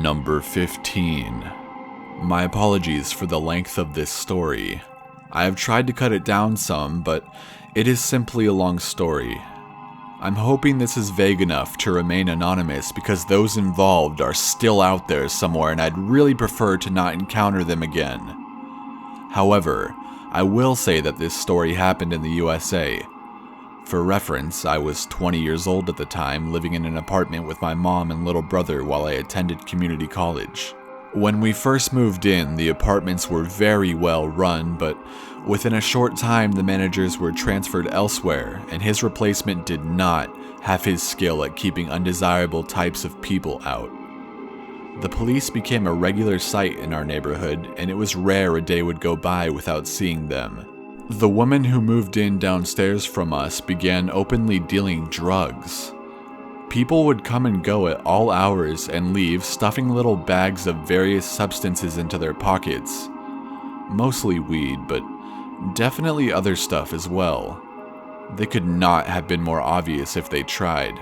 Number 15. My apologies for the length of this story. I have tried to cut it down some, but it is simply a long story. I'm hoping this is vague enough to remain anonymous because those involved are still out there somewhere and I'd really prefer to not encounter them again. However, I will say that this story happened in the USA. For reference, I was 20 years old at the time, living in an apartment with my mom and little brother while I attended community college. When we first moved in, the apartments were very well run, but within a short time the managers were transferred elsewhere, and his replacement did not have his skill at keeping undesirable types of people out. The police became a regular sight in our neighborhood, and it was rare a day would go by without seeing them. The woman who moved in downstairs from us began openly dealing drugs. People would come and go at all hours and leave stuffing little bags of various substances into their pockets. Mostly weed, but definitely other stuff as well. They could not have been more obvious if they tried.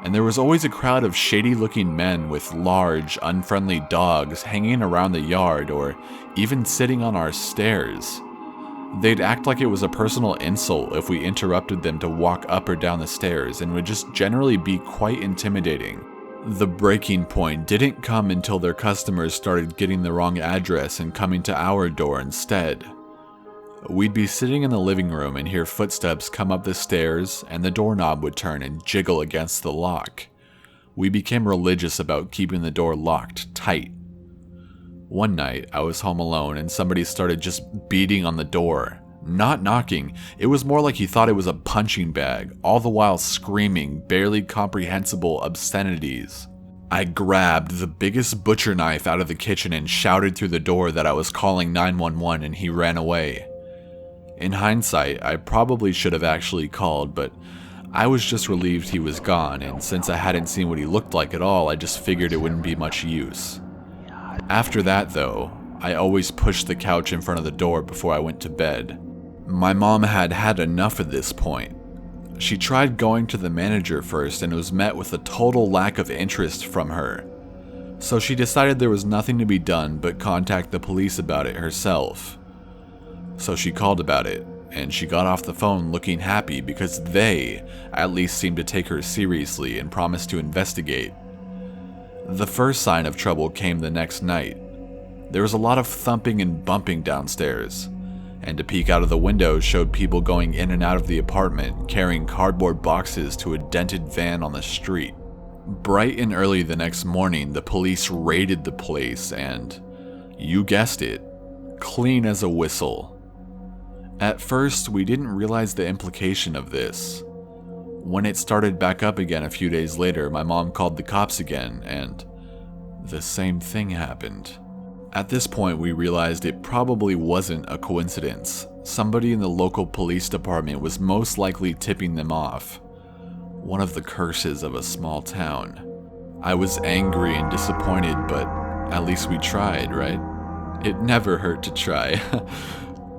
And there was always a crowd of shady-looking men with large, unfriendly dogs hanging around the yard or even sitting on our stairs. They'd act like it was a personal insult if we interrupted them to walk up or down the stairs and would just generally be quite intimidating. The breaking point didn't come until their customers started getting the wrong address and coming to our door instead. We'd be sitting in the living room and hear footsteps come up the stairs and the doorknob would turn and jiggle against the lock. We became religious about keeping the door locked tight. One night, I was home alone and somebody started just beating on the door. Not knocking, it was more like he thought it was a punching bag, all the while screaming barely comprehensible obscenities. I grabbed the biggest butcher knife out of the kitchen and shouted through the door that I was calling 911 and he ran away. In hindsight, I probably should have actually called, but I was just relieved he was gone, and since I hadn't seen what he looked like at all, I just figured it wouldn't be much use. After that, though, I always pushed the couch in front of the door before I went to bed. My mom had had enough at this point. She tried going to the manager first and was met with a total lack of interest from her. So she decided there was nothing to be done but contact the police about it herself. So she called about it, and she got off the phone looking happy because they at least seemed to take her seriously and promised to investigate. The first sign of trouble came the next night. There was a lot of thumping and bumping downstairs, and a peek out of the window showed people going in and out of the apartment carrying cardboard boxes to a dented van on the street. Bright and early the next morning, the police raided the place and, you guessed it, clean as a whistle. At first, we didn't realize the implication of this. When it started back up again a few days later, my mom called the cops again, and the same thing happened. At this point, we realized it probably wasn't a coincidence. Somebody in the local police department was most likely tipping them off. One of the curses of a small town. I was angry and disappointed, but at least we tried, right? It never hurt to try.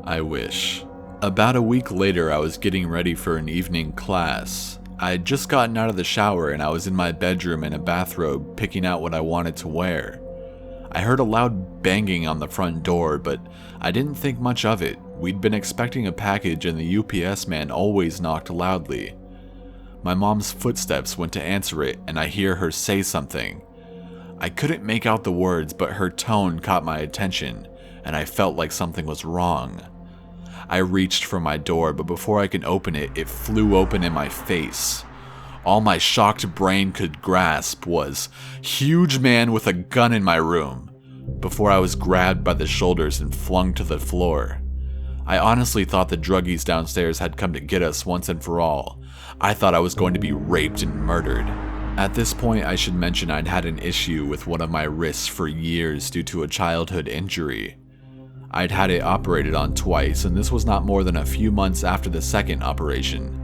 I wish. About a week later, I was getting ready for an evening class. I had just gotten out of the shower and I was in my bedroom in a bathrobe picking out what I wanted to wear. I heard a loud banging on the front door, but I didn't think much of it. We'd been expecting a package and the UPS man always knocked loudly. My mom's footsteps went to answer it and I hear her say something. I couldn't make out the words, but her tone caught my attention and I felt like something was wrong. I reached for my door, but before I could open it, it flew open in my face. All my shocked brain could grasp was, huge man with a gun in my room, before I was grabbed by the shoulders and flung to the floor. I honestly thought the druggies downstairs had come to get us once and for all. I thought I was going to be raped and murdered. At this point, I should mention I'd had an issue with one of my wrists for years due to a childhood injury. I'd had it operated on twice, and this was not more than a few months after the second operation.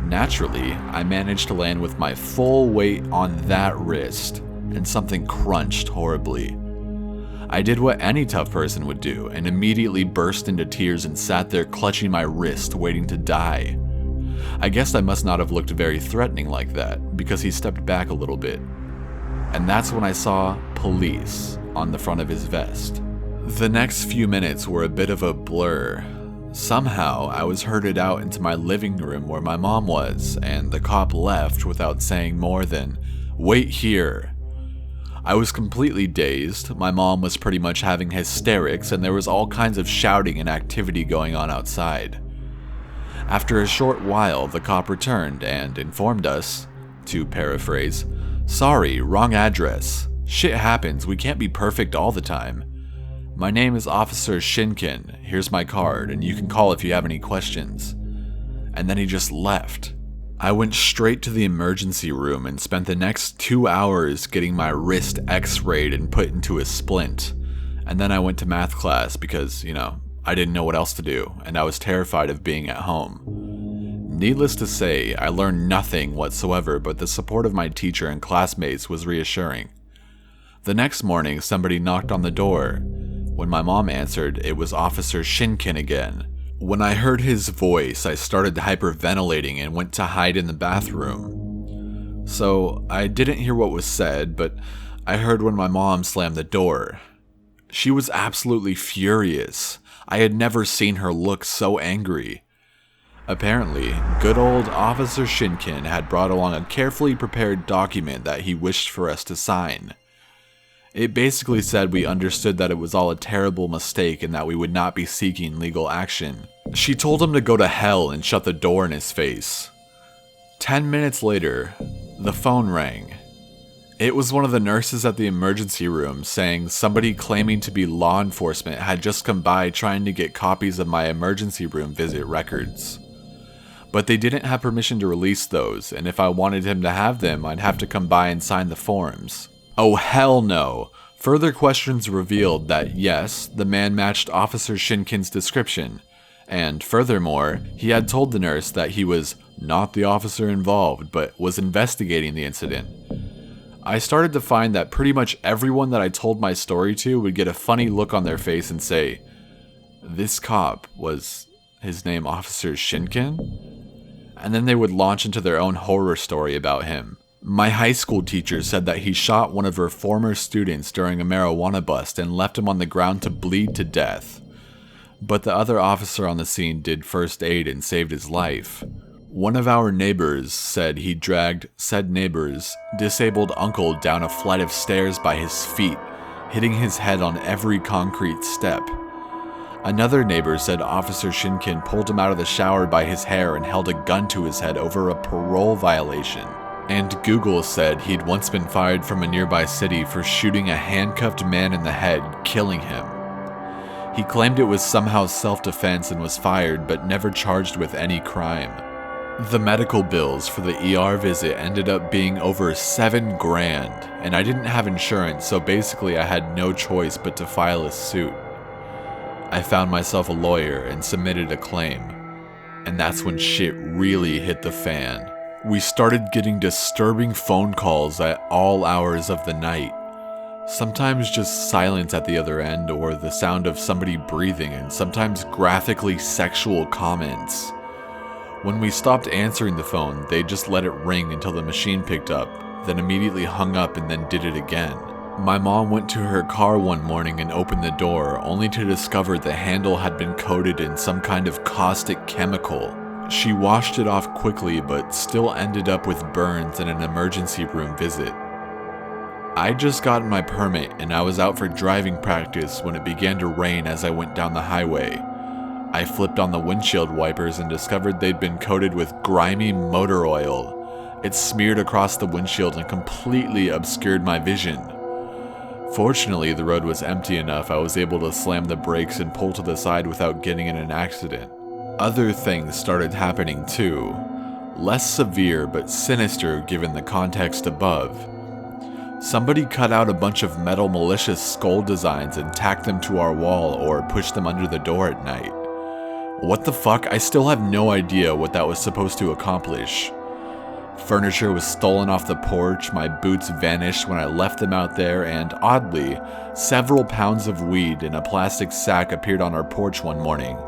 Naturally, I managed to land with my full weight on that wrist, and something crunched horribly. I did what any tough person would do, and immediately burst into tears and sat there clutching my wrist, waiting to die. I guess I must not have looked very threatening like that, because he stepped back a little bit. And that's when I saw police on the front of his vest. The next few minutes were a bit of a blur. Somehow, I was herded out into my living room where my mom was, and the cop left without saying more than, "Wait here." I was completely dazed. My mom was pretty much having hysterics, and there was all kinds of shouting and activity going on outside. After a short while, the cop returned and informed us, to paraphrase, "Sorry, wrong address. Shit happens, we can't be perfect all the time. My name is Officer Shinkin, here's my card, and you can call if you have any questions." And then he just left. I went straight to the emergency room and spent the next 2 hours getting my wrist x-rayed and put into a splint. And then I went to math class because, I didn't know what else to do, and I was terrified of being at home. Needless to say, I learned nothing whatsoever, but the support of my teacher and classmates was reassuring. The next morning, somebody knocked on the door. When my mom answered, it was Officer Shinkin again. When I heard his voice, I started hyperventilating and went to hide in the bathroom. So, I didn't hear what was said, but I heard when my mom slammed the door. She was absolutely furious. I had never seen her look so angry. Apparently, good old Officer Shinkin had brought along a carefully prepared document that he wished for us to sign. It basically said we understood that it was all a terrible mistake and that we would not be seeking legal action. She told him to go to hell and shut the door in his face. 10 minutes later, the phone rang. It was one of the nurses at the emergency room saying somebody claiming to be law enforcement had just come by trying to get copies of my emergency room visit records. But they didn't have permission to release those, and if I wanted him to have them, I'd have to come by and sign the forms. Oh hell no! Further questions revealed that yes, the man matched Officer Shinkin's description, and furthermore, he had told the nurse that he was not the officer involved, but was investigating the incident. I started to find that pretty much everyone that I told my story to would get a funny look on their face and say, "This cop, was his name Officer Shinkin?" And then they would launch into their own horror story about him. My high school teacher said that he shot one of her former students during a marijuana bust and left him on the ground to bleed to death. But the other officer on the scene did first aid and saved his life. One of our neighbors said he dragged said neighbor's disabled uncle down a flight of stairs by his feet, hitting his head on every concrete step. Another neighbor said Officer Shinkin pulled him out of the shower by his hair and held a gun to his head over a parole violation. And Google said he'd once been fired from a nearby city for shooting a handcuffed man in the head, killing him. He claimed it was somehow self-defense and was fired, but never charged with any crime. The medical bills for the ER visit ended up being over $7 grand, and I didn't have insurance, so basically I had no choice but to file a suit. I found myself a lawyer and submitted a claim, and that's when shit really hit the fan. We started getting disturbing phone calls at all hours of the night. Sometimes just silence at the other end or the sound of somebody breathing, and sometimes graphically sexual comments. When we stopped answering the phone, they just let it ring until the machine picked up, then immediately hung up and then did it again. My mom went to her car one morning and opened the door, only to discover the handle had been coated in some kind of caustic chemical. She washed it off quickly, but still ended up with burns and an emergency room visit. I'd just gotten my permit and I was out for driving practice when it began to rain as I went down the highway. I flipped on the windshield wipers and discovered they'd been coated with grimy motor oil. It smeared across the windshield and completely obscured my vision. Fortunately, the road was empty enough I was able to slam the brakes and pull to the side without getting in an accident. Other things started happening too, less severe but sinister given the context above. Somebody cut out a bunch of metal malicious skull designs and tacked them to our wall or pushed them under the door at night. What the fuck? I still have no idea what that was supposed to accomplish. Furniture was stolen off the porch, my boots vanished when I left them out there, and oddly, several pounds of weed in a plastic sack appeared on our porch one morning.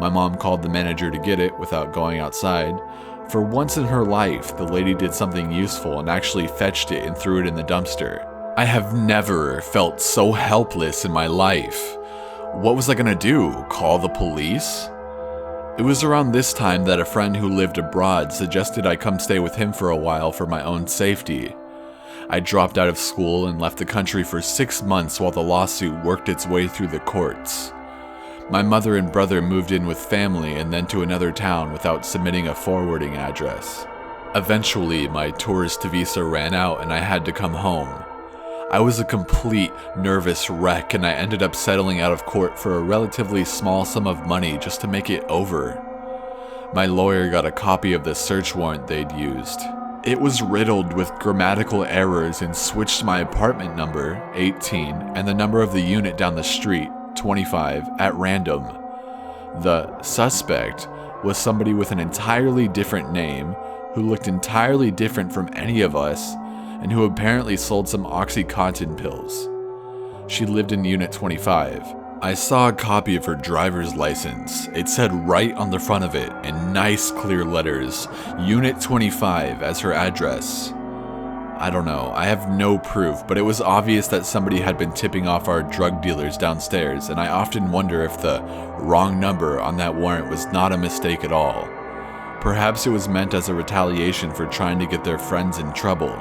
My mom called the manager to get it without going outside. For once in her life, the lady did something useful and actually fetched it and threw it in the dumpster. I have never felt so helpless in my life. What was I gonna do? Call the police? It was around this time that a friend who lived abroad suggested I come stay with him for a while for my own safety. I dropped out of school and left the country for 6 months while the lawsuit worked its way through the courts. My mother and brother moved in with family and then to another town without submitting a forwarding address. Eventually, my tourist visa ran out and I had to come home. I was a complete nervous wreck and I ended up settling out of court for a relatively small sum of money just to make it over. My lawyer got a copy of the search warrant they'd used. It was riddled with grammatical errors and switched my apartment number, 18, and the number of the unit down the street, 25, at random. The suspect was somebody with an entirely different name, who looked entirely different from any of us, and who apparently sold some OxyContin pills. She lived in Unit 25. I saw a copy of her driver's license. It said right on the front of it, in nice clear letters, Unit 25 as her address. I don't know, I have no proof, but it was obvious that somebody had been tipping off our drug dealers downstairs, and I often wonder if the wrong number on that warrant was not a mistake at all. Perhaps it was meant as a retaliation for trying to get their friends in trouble.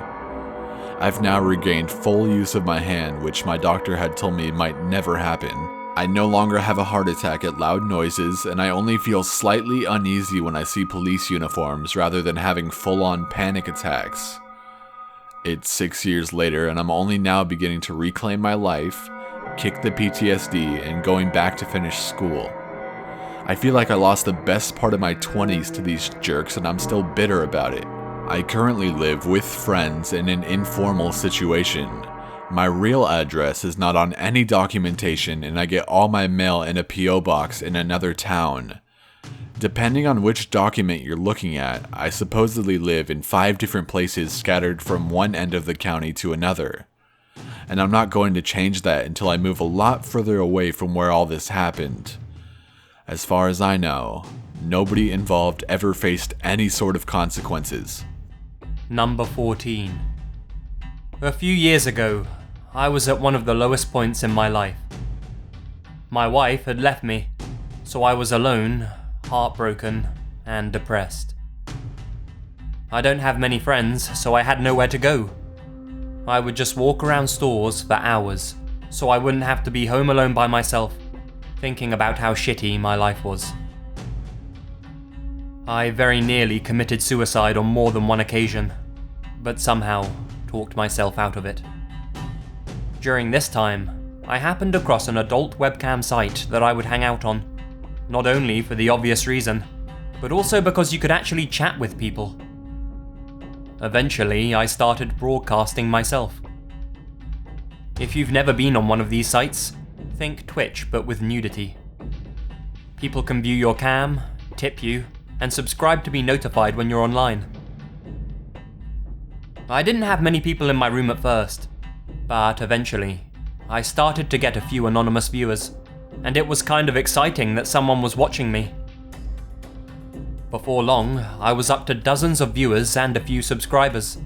I've now regained full use of my hand, which my doctor had told me might never happen. I no longer have a heart attack at loud noises, and I only feel slightly uneasy when I see police uniforms rather than having full-on panic attacks. It's 6 years later, and I'm only now beginning to reclaim my life, kick the PTSD, and going back to finish school. I feel like I lost the best part of my 20s to these jerks, and I'm still bitter about it. I currently live with friends in an informal situation. My real address is not on any documentation, and I get all my mail in a PO box in another town. Depending on which document you're looking at, I supposedly live in 5 different places scattered from one end of the county to another. And I'm not going to change that until I move a lot further away from where all this happened. As far as I know, nobody involved ever faced any sort of consequences. Number 14. A few years ago, I was at one of the lowest points in my life. My wife had left me, so I was alone, heartbroken, and depressed. I don't have many friends, so I had nowhere to go. I would just walk around stores for hours, so I wouldn't have to be home alone by myself, thinking about how shitty my life was. I very nearly committed suicide on more than one occasion, but somehow talked myself out of it. During this time, I happened across an adult webcam site that I would hang out on, not only for the obvious reason, but also because you could actually chat with people. Eventually, I started broadcasting myself. If you've never been on one of these sites, think Twitch but with nudity. People can view your cam, tip you, and subscribe to be notified when you're online. I didn't have many people in my room at first, but eventually, I started to get a few anonymous viewers, and it was kind of exciting that someone was watching me. Before long, I was up to dozens of viewers and a few subscribers.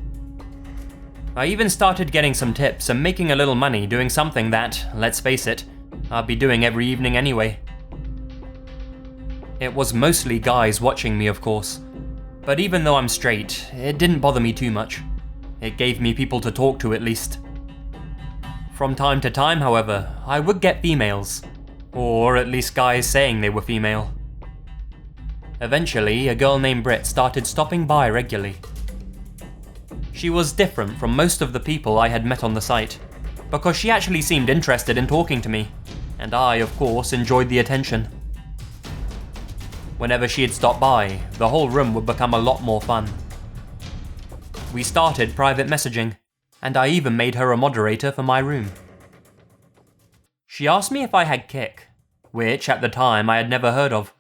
I even started getting some tips and making a little money doing something that, let's face it, I'd be doing every evening anyway. It was mostly guys watching me, of course, but even though I'm straight, it didn't bother me too much. It gave me people to talk to at least. From time to time, however, I would get females, or at least guys saying they were female. Eventually, a girl named Britt started stopping by regularly. She was different from most of the people I had met on the site, because she actually seemed interested in talking to me, and I, of course, enjoyed the attention. Whenever she had stopped by, the whole room would become a lot more fun. We started private messaging, and I even made her a moderator for my room. She asked me if I had Kik, which at the time I had never heard of.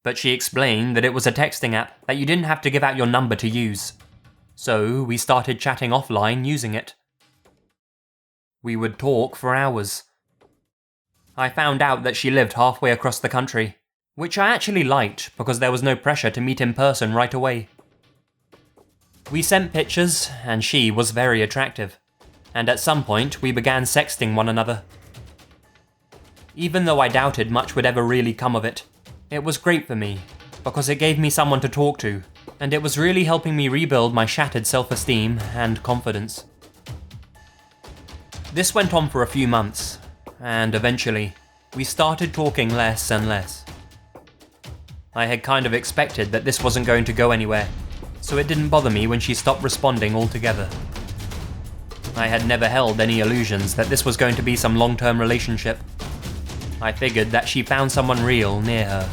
But she explained that it was a texting app that you didn't have to give out your number to use. So we started chatting offline using it. We would talk for hours. I found out that she lived halfway across the country, which I actually liked because there was no pressure to meet in person right away. We sent pictures, and she was very attractive, and at some point we began sexting one another. Even though I doubted much would ever really come of it, it was great for me, because it gave me someone to talk to, and it was really helping me rebuild my shattered self-esteem and confidence. This went on for a few months, and eventually, we started talking less and less. I had kind of expected that this wasn't going to go anywhere, so it didn't bother me when she stopped responding altogether. I had never held any illusions that this was going to be some long-term relationship. I figured that she found someone real near her,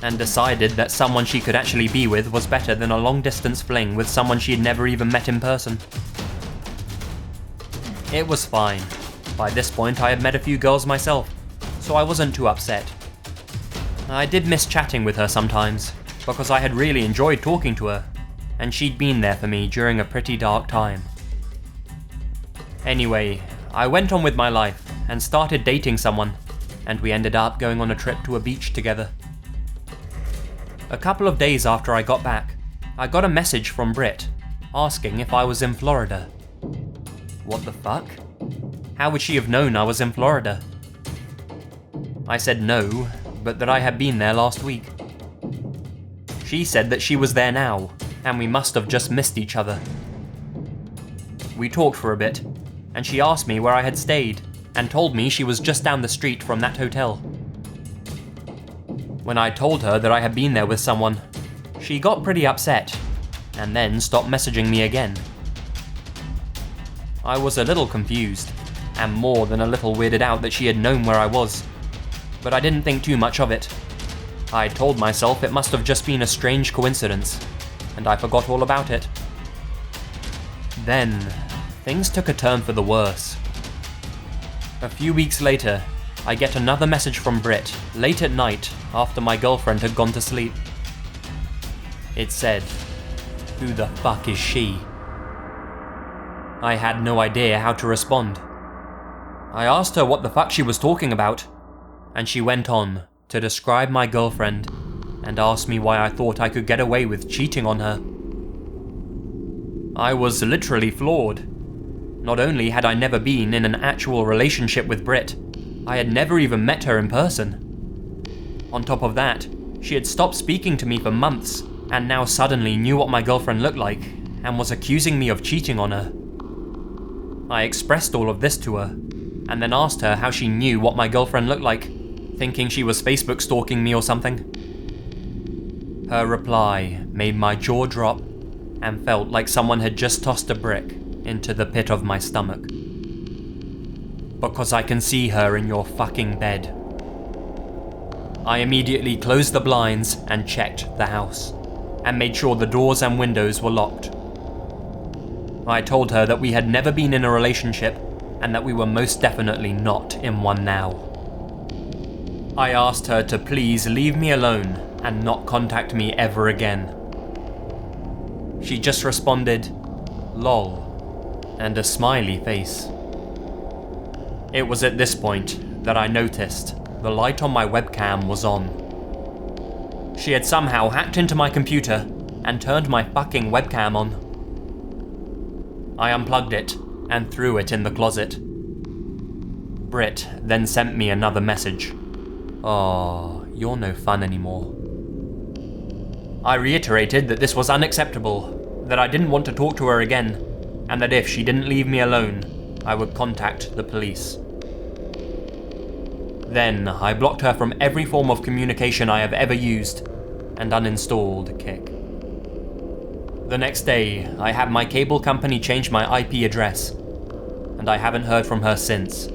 and decided that someone she could actually be with was better than a long-distance fling with someone she had never even met in person. It was fine. By this point I had met a few girls myself, so I wasn't too upset. I did miss chatting with her sometimes, because I had really enjoyed talking to her, and she'd been there for me during a pretty dark time. Anyway, I went on with my life and started dating someone, and we ended up going on a trip to a beach together. A couple of days after I got back, I got a message from Brit asking if I was in Florida. What the fuck? How would she have known I was in Florida? I said no, but that I had been there last week. She said that she was there now, and we must have just missed each other. We talked for a bit, and she asked me where I had stayed, and told me she was just down the street from that hotel. When I told her that I had been there with someone, she got pretty upset, and then stopped messaging me again. I was a little confused, and more than a little weirded out that she had known where I was, but I didn't think too much of it. I told myself it must have just been a strange coincidence, and I forgot all about it. Then, things took a turn for the worse. A few weeks later, I get another message from Brit, late at night, after my girlfriend had gone to sleep. It said, "Who the fuck is she?" I had no idea how to respond. I asked her what the fuck she was talking about, and she went on to describe my girlfriend and asked me why I thought I could get away with cheating on her. I was literally floored. Not only had I never been in an actual relationship with Brit, I had never even met her in person. On top of that, she had stopped speaking to me for months, and now suddenly knew what my girlfriend looked like, and was accusing me of cheating on her. I expressed all of this to her, and then asked her how she knew what my girlfriend looked like, thinking she was Facebook stalking me or something. Her reply made my jaw drop, and felt like someone had just tossed a brick into the pit of my stomach. "Because I can see her in your fucking bed." I immediately closed the blinds and checked the house, and made sure the doors and windows were locked. I told her that we had never been in a relationship, and that we were most definitely not in one now. I asked her to please leave me alone and not contact me ever again. She just responded, "Lol," and a smiley face. It was at this point that I noticed the light on my webcam was on. She had somehow hacked into my computer and turned my fucking webcam on. I unplugged it and threw it in the closet. Brit then sent me another message. "Oh, you're no fun anymore." I reiterated that this was unacceptable, that I didn't want to talk to her again, and that if she didn't leave me alone, I would contact the police. Then I blocked her from every form of communication I have ever used, and uninstalled Kik. The next day, I had my cable company change my IP address, and I haven't heard from her since.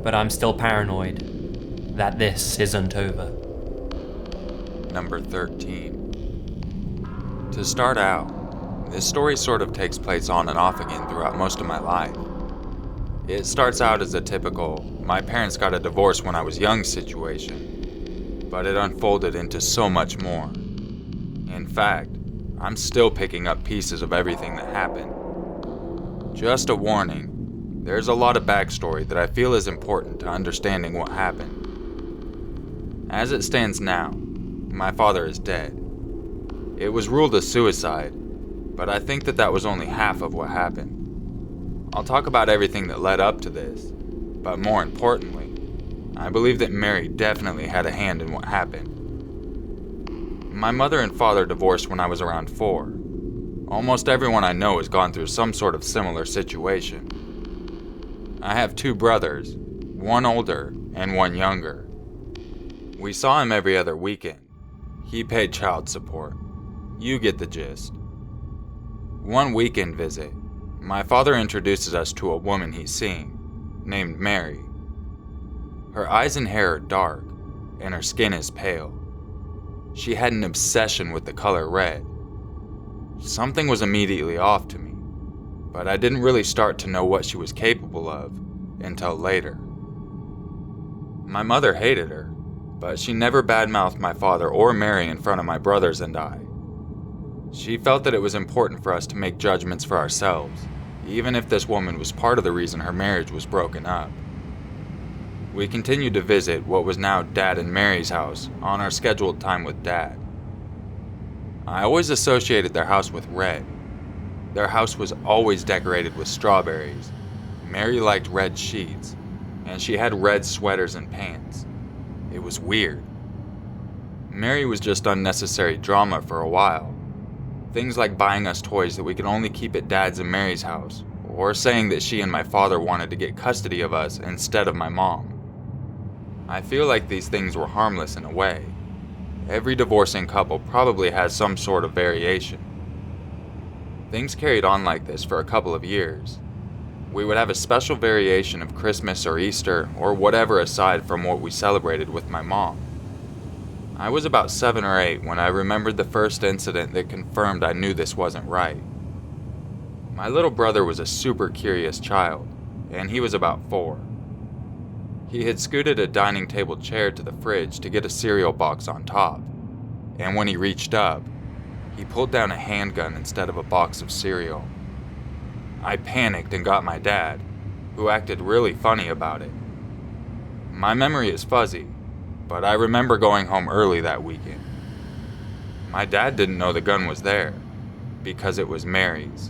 But I'm still paranoid that this isn't over. Number 13. To start out, this story sort of takes place on and off again throughout most of my life. It starts out as a typical, my parents got a divorce when I was young situation, but it unfolded into so much more. In fact, I'm still picking up pieces of everything that happened. Just a warning, there's a lot of backstory that I feel is important to understanding what happened. As it stands now, my father is dead. It was ruled a suicide, but I think that was only half of what happened. I'll talk about everything that led up to this, but more importantly, I believe that Mary definitely had a hand in what happened. My mother and father divorced when I was around 4. Almost everyone I know has gone through some sort of similar situation. I have 2 brothers, one older and one younger. We saw him every other weekend. He paid child support. You get the gist. One weekend visit, my father introduces us to a woman he's seeing, named Mary. Her eyes and hair are dark, and her skin is pale. She had an obsession with the color red. Something was immediately off to me, but I didn't really start to know what she was capable of until later. My mother hated her, but she never badmouthed my father or Mary in front of my brothers and I. She felt that it was important for us to make judgments for ourselves, even if this woman was part of the reason her marriage was broken up. We continued to visit what was now Dad and Mary's house on our scheduled time with Dad. I always associated their house with red. Their house was always decorated with strawberries. Mary liked red sheets, and she had red sweaters and pants. It was weird. Mary was just unnecessary drama for a while. Things like buying us toys that we could only keep at Dad's and Mary's house, or saying that she and my father wanted to get custody of us instead of my mom. I feel like these things were harmless in a way. Every divorcing couple probably has some sort of variation. Things carried on like this for a couple of years. We would have a special variation of Christmas or Easter or whatever aside from what we celebrated with my mom. I was about 7 or 8 when I remembered the first incident that confirmed I knew this wasn't right. My little brother was a super curious child, and he was about 4. He had scooted a dining table chair to the fridge to get a cereal box on top, and when he reached up, he pulled down a handgun instead of a box of cereal. I panicked and got my dad, who acted really funny about it. My memory is fuzzy, but I remember going home early that weekend. My dad didn't know the gun was there, because it was Mary's.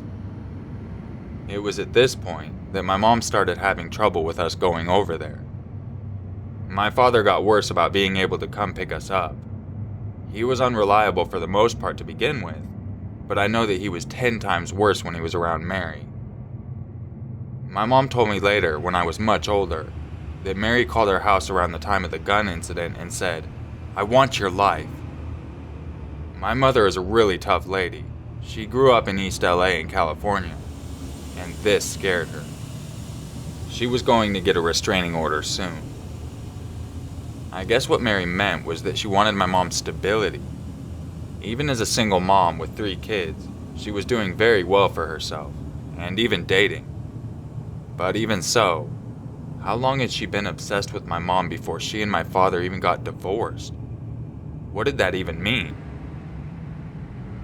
It was at this point that my mom started having trouble with us going over there. My father got worse about being able to come pick us up. He was unreliable for the most part to begin with, but I know that he was 10 times worse when he was around Mary. My mom told me later, when I was much older, that Mary called our house around the time of the gun incident and said, "I want your life." My mother is a really tough lady. She grew up in East LA in California, and this scared her. She was going to get a restraining order soon. I guess what Mary meant was that she wanted my mom's stability. Even as a single mom with 3 kids, she was doing very well for herself, and even dating. But even so, how long had she been obsessed with my mom before she and my father even got divorced? What did that even mean?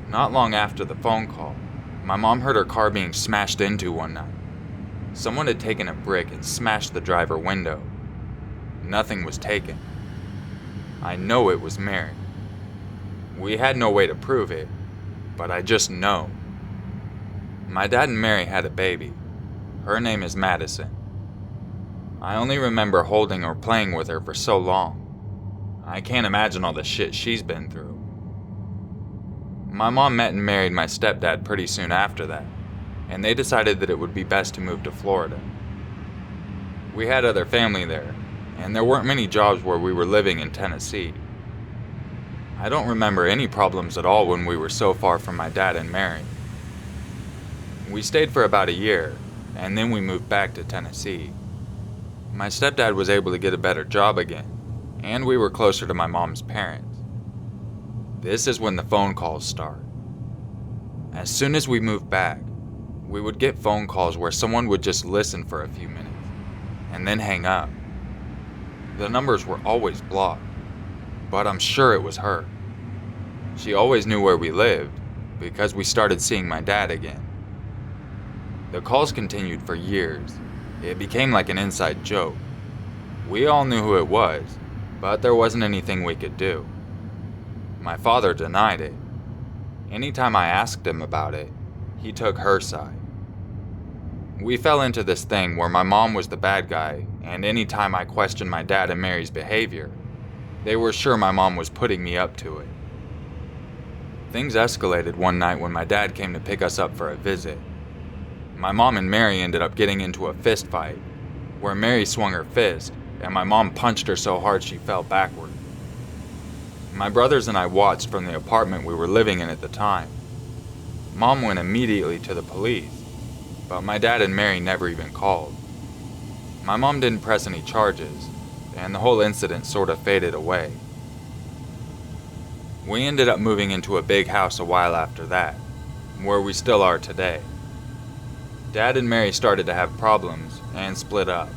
Not long after the phone call, my mom heard her car being smashed into one night. Someone had taken a brick and smashed the driver window. Nothing was taken. I know it was Mary. We had no way to prove it, but I just know. My dad and Mary had a baby. Her name is Madison. I only remember holding or playing with her for so long. I can't imagine all the shit she's been through. My mom met and married my stepdad pretty soon after that, and they decided that it would be best to move to Florida. We had other family there, and there weren't many jobs where we were living in Tennessee. I don't remember any problems at all when we were so far from my dad and Mary. We stayed for about a year, and then we moved back to Tennessee. My stepdad was able to get a better job again, and we were closer to my mom's parents. This is when the phone calls start. As soon as we moved back, we would get phone calls where someone would just listen for a few minutes, and then hang up. The numbers were always blocked, but I'm sure it was her. She always knew where we lived, because we started seeing my dad again. The calls continued for years. It became like an inside joke. We all knew who it was, but there wasn't anything we could do. My father denied it. Anytime I asked him about it, he took her side. We fell into this thing where my mom was the bad guy, and anytime I questioned my dad and Mary's behavior, they were sure my mom was putting me up to it. Things escalated one night when my dad came to pick us up for a visit. My mom and Mary ended up getting into a fist fight, where Mary swung her fist, and my mom punched her so hard she fell backward. My brothers and I watched from the apartment we were living in at the time. Mom went immediately to the police, but my dad and Mary never even called. My mom didn't press any charges, and the whole incident sort of faded away. We ended up moving into a big house a while after that, where we still are today. Dad and Mary started to have problems and split up.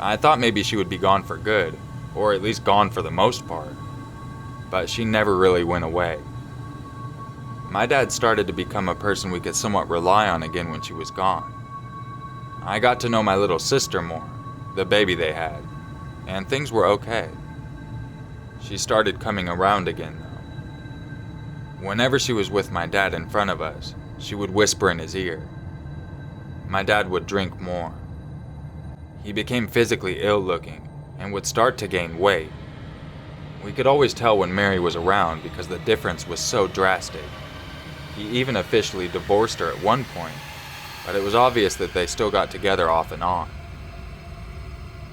I thought maybe she would be gone for good, or at least gone for the most part, but she never really went away. My dad started to become a person we could somewhat rely on again when she was gone. I got to know my little sister more, the baby they had, and things were okay. She started coming around again, though. Whenever she was with my dad in front of us, she would whisper in his ear. My dad would drink more. He became physically ill-looking and would start to gain weight. We could always tell when Mary was around because the difference was so drastic. He even officially divorced her at one point, but it was obvious that they still got together off and on.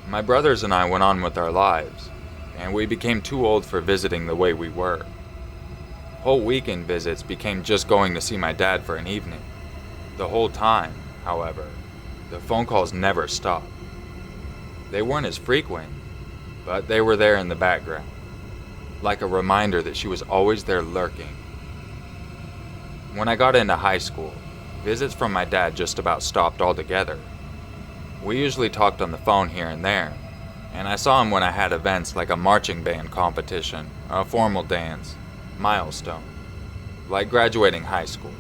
My brothers and I went on with our lives, and we became too old for visiting the way we were. Whole weekend visits became just going to see my dad for an evening. The whole time, however, the phone calls never stopped. They weren't as frequent, but they were there in the background, like a reminder that she was always there lurking. When I got into high school, visits from my dad just about stopped altogether. We usually talked on the phone here and there, and I saw him when I had events like a marching band competition, a formal dance, milestone, like graduating high school.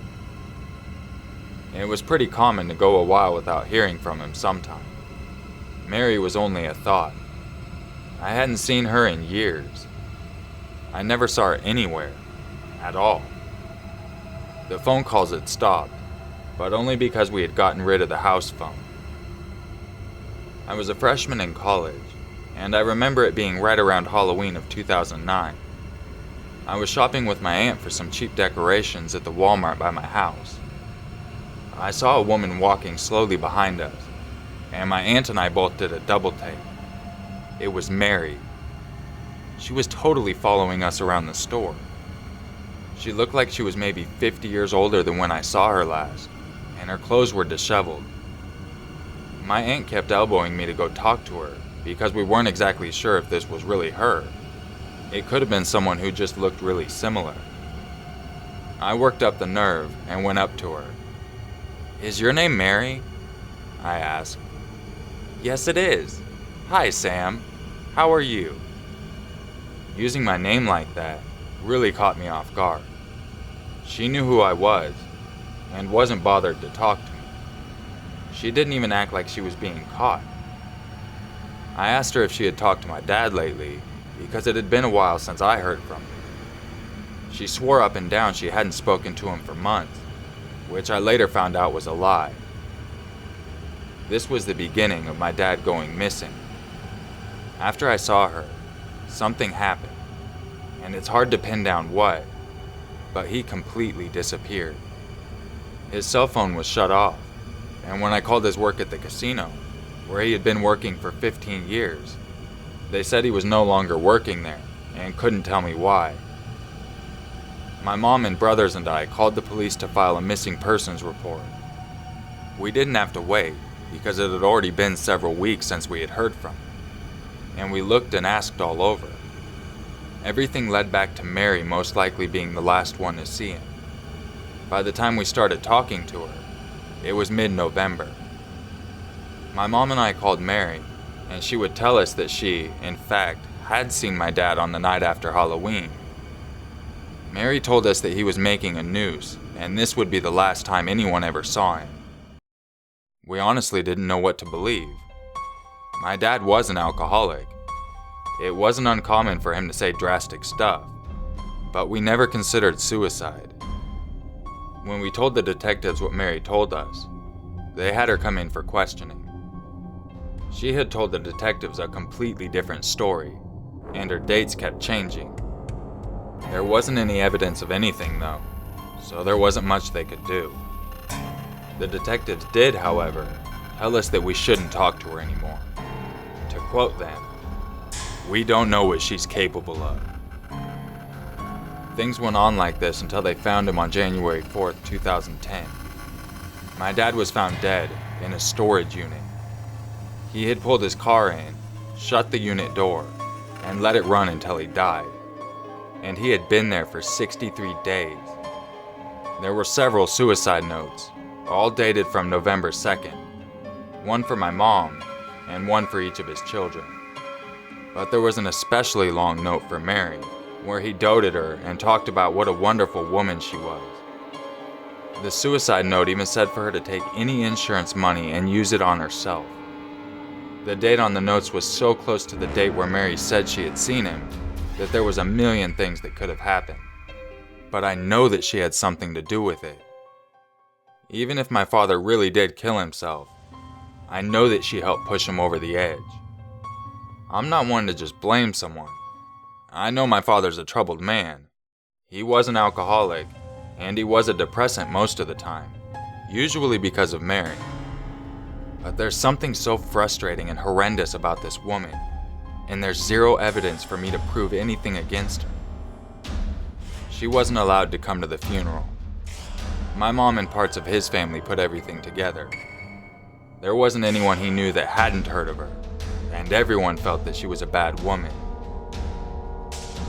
It was pretty common to go a while without hearing from him sometime. Mary was only a thought. I hadn't seen her in years. I never saw her anywhere, at all. The phone calls had stopped, but only because we had gotten rid of the house phone. I was a freshman in college, and I remember it being right around Halloween of 2009. I was shopping with my aunt for some cheap decorations at the Walmart by my house. I saw a woman walking slowly behind us, and my aunt and I both did a double take. It was Mary. She was totally following us around the store. She looked like she was maybe 50 years older than when I saw her last, and her clothes were disheveled. My aunt kept elbowing me to go talk to her because we weren't exactly sure if this was really her. It could have been someone who just looked really similar. I worked up the nerve and went up to her. "Is your name Mary?" I asked. "Yes, it is. Hi, Sam. How are you?" Using my name like that really caught me off guard. She knew who I was and wasn't bothered to talk to me. She didn't even act like she was being caught. I asked her if she had talked to my dad lately because it had been a while since I heard from him. She swore up and down she hadn't spoken to him for months, which I later found out was a lie. This was the beginning of my dad going missing. After I saw her, something happened, and it's hard to pin down what, but he completely disappeared. His cell phone was shut off, and when I called his work at the casino, where he had been working for 15 years, they said he was no longer working there and couldn't tell me why. My mom and brothers and I called the police to file a missing persons report. We didn't have to wait because it had already been several weeks since we had heard from him, and we looked and asked all over. Everything led back to Mary most likely being the last one to see him. By the time we started talking to her, it was mid-November. My mom and I called Mary, and she would tell us that she, in fact, had seen my dad on the night after Halloween. Mary told us that he was making a noose, and this would be the last time anyone ever saw him. We honestly didn't know what to believe. My dad was an alcoholic. It wasn't uncommon for him to say drastic stuff, but we never considered suicide. When we told the detectives what Mary told us, they had her come in for questioning. She had told the detectives a completely different story, and her dates kept changing. There wasn't any evidence of anything though, so there wasn't much they could do. The detectives did, however, tell us that we shouldn't talk to her anymore. To quote them, "We don't know what she's capable of." Things went on like this until they found him on January 4th, 2010. My dad was found dead in a storage unit. He had pulled his car in, shut the unit door, and let it run until he died. And he had been there for 63 days. There were several suicide notes, all dated from November 2nd, one for my mom and one for each of his children. But there was an especially long note for Mary, where he doted her and talked about what a wonderful woman she was. The suicide note even said for her to take any insurance money and use it on herself. The date on the notes was so close to the date where Mary said she had seen him that there was a million things that could have happened. But I know that she had something to do with it. Even if my father really did kill himself, I know that she helped push him over the edge. I'm not one to just blame someone. I know my father's a troubled man. He was an alcoholic, and he was a depressant most of the time, usually because of Mary. But there's something so frustrating and horrendous about this woman, and there's zero evidence for me to prove anything against her. She wasn't allowed to come to the funeral. My mom and parts of his family put everything together. There wasn't anyone he knew that hadn't heard of her, and everyone felt that she was a bad woman.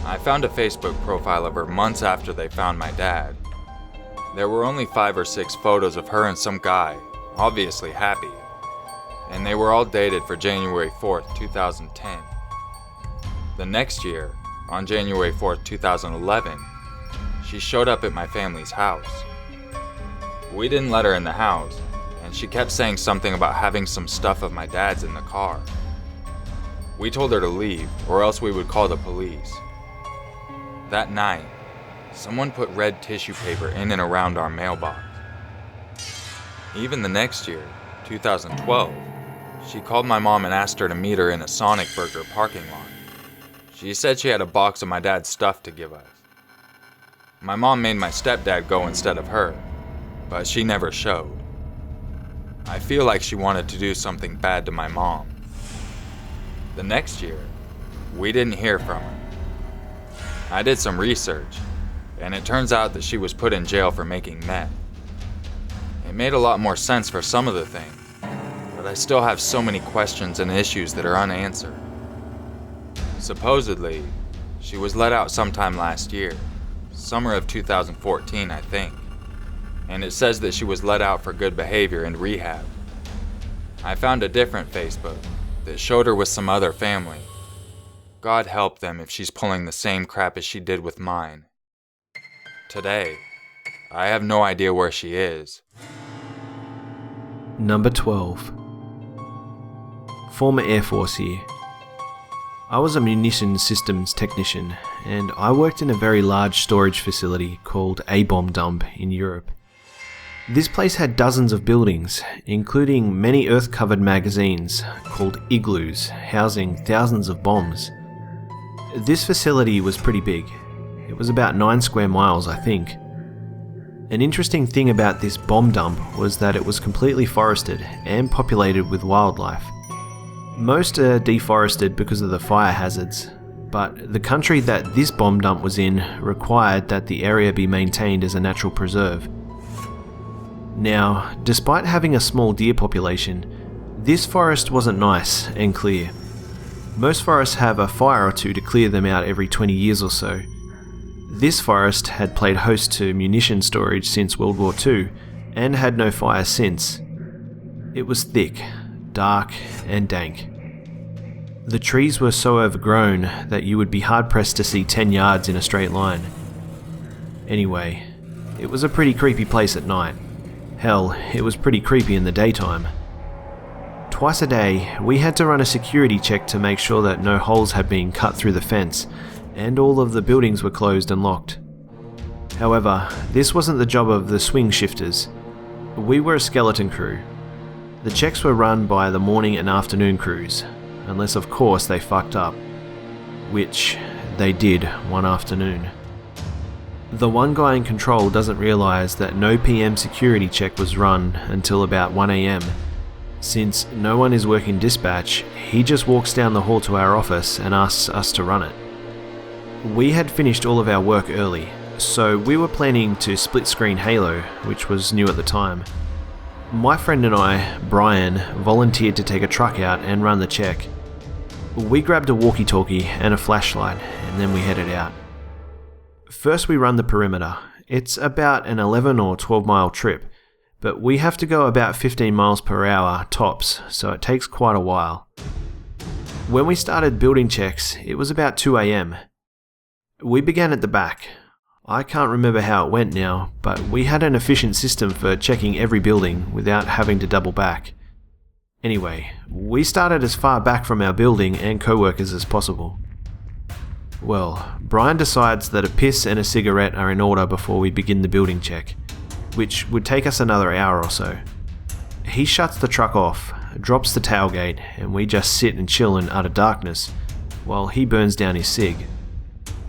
I found a Facebook profile of her months after they found my dad. There were only 5 or 6 photos of her and some guy, obviously happy, and they were all dated for January 4th, 2010. The next year, on January 4th, 2011, she showed up at my family's house. We didn't let her in the house, and she kept saying something about having some stuff of my dad's in the car. We told her to leave, or else we would call the police. That night, someone put red tissue paper in and around our mailbox. Even the next year, 2012, she called my mom and asked her to meet her in a Sonic Burger parking lot. She said she had a box of my dad's stuff to give us. My mom made my stepdad go instead of her, but she never showed. I feel like she wanted to do something bad to my mom. The next year, we didn't hear from her. I did some research, and it turns out that she was put in jail for making meth. It made a lot more sense for some of the things, but I still have so many questions and issues that are unanswered. Supposedly, she was let out sometime last year, summer of 2014, I think, and it says that she was let out for good behavior and rehab. I found a different Facebook that showed her with some other family. God help them if she's pulling the same crap as she did with mine. Today, I have no idea where she is. Number 12. Former Air Force here. I was a munitions systems technician, and I worked in a very large storage facility called a bomb dump in Europe. This place had dozens of buildings, including many earth-covered magazines called igloos, housing thousands of bombs. This facility was pretty big. It was about 9 square miles, I think. An interesting thing about this bomb dump was that it was completely forested and populated with wildlife. Most are deforested because of the fire hazards, but the country that this bomb dump was in required that the area be maintained as a natural preserve. Now, despite having a small deer population, this forest wasn't nice and clear. Most forests have a fire or two to clear them out every 20 years or so. This forest had played host to munition storage since World War II and had no fire since. It was thick, dark, and dank. The trees were so overgrown that you would be hard-pressed to see 10 yards in a straight line. Anyway, it was a pretty creepy place at night. Hell, it was pretty creepy in the daytime. Twice a day, we had to run a security check to make sure that no holes had been cut through the fence, and all of the buildings were closed and locked. However, this wasn't the job of the swing shifters. We were a skeleton crew. The checks were run by the morning and afternoon crews, unless of course they fucked up, which they did one afternoon. The one guy in control doesn't realise that no PM security check was run until about 1 AM. Since no one is working dispatch, he just walks down the hall to our office and asks us to run it. We had finished all of our work early, so we were planning to split screen Halo, which was new at the time. My friend and I, Brian, volunteered to take a truck out and run the check. We grabbed a walkie-talkie and a flashlight, and then we headed out. First we run the perimeter. It's about an 11 or 12 mile trip, but we have to go about 15 miles per hour tops, so it takes quite a while. When we started building checks, it was about 2 AM. We began at the back. I can't remember how it went now, but we had an efficient system for checking every building without having to double back. Anyway, we started as far back from our building and co-workers as possible. Well, Brian decides that a piss and a cigarette are in order before we begin the building check, which would take us another hour or so. He shuts the truck off, drops the tailgate, and we just sit and chill in utter darkness while he burns down his cig.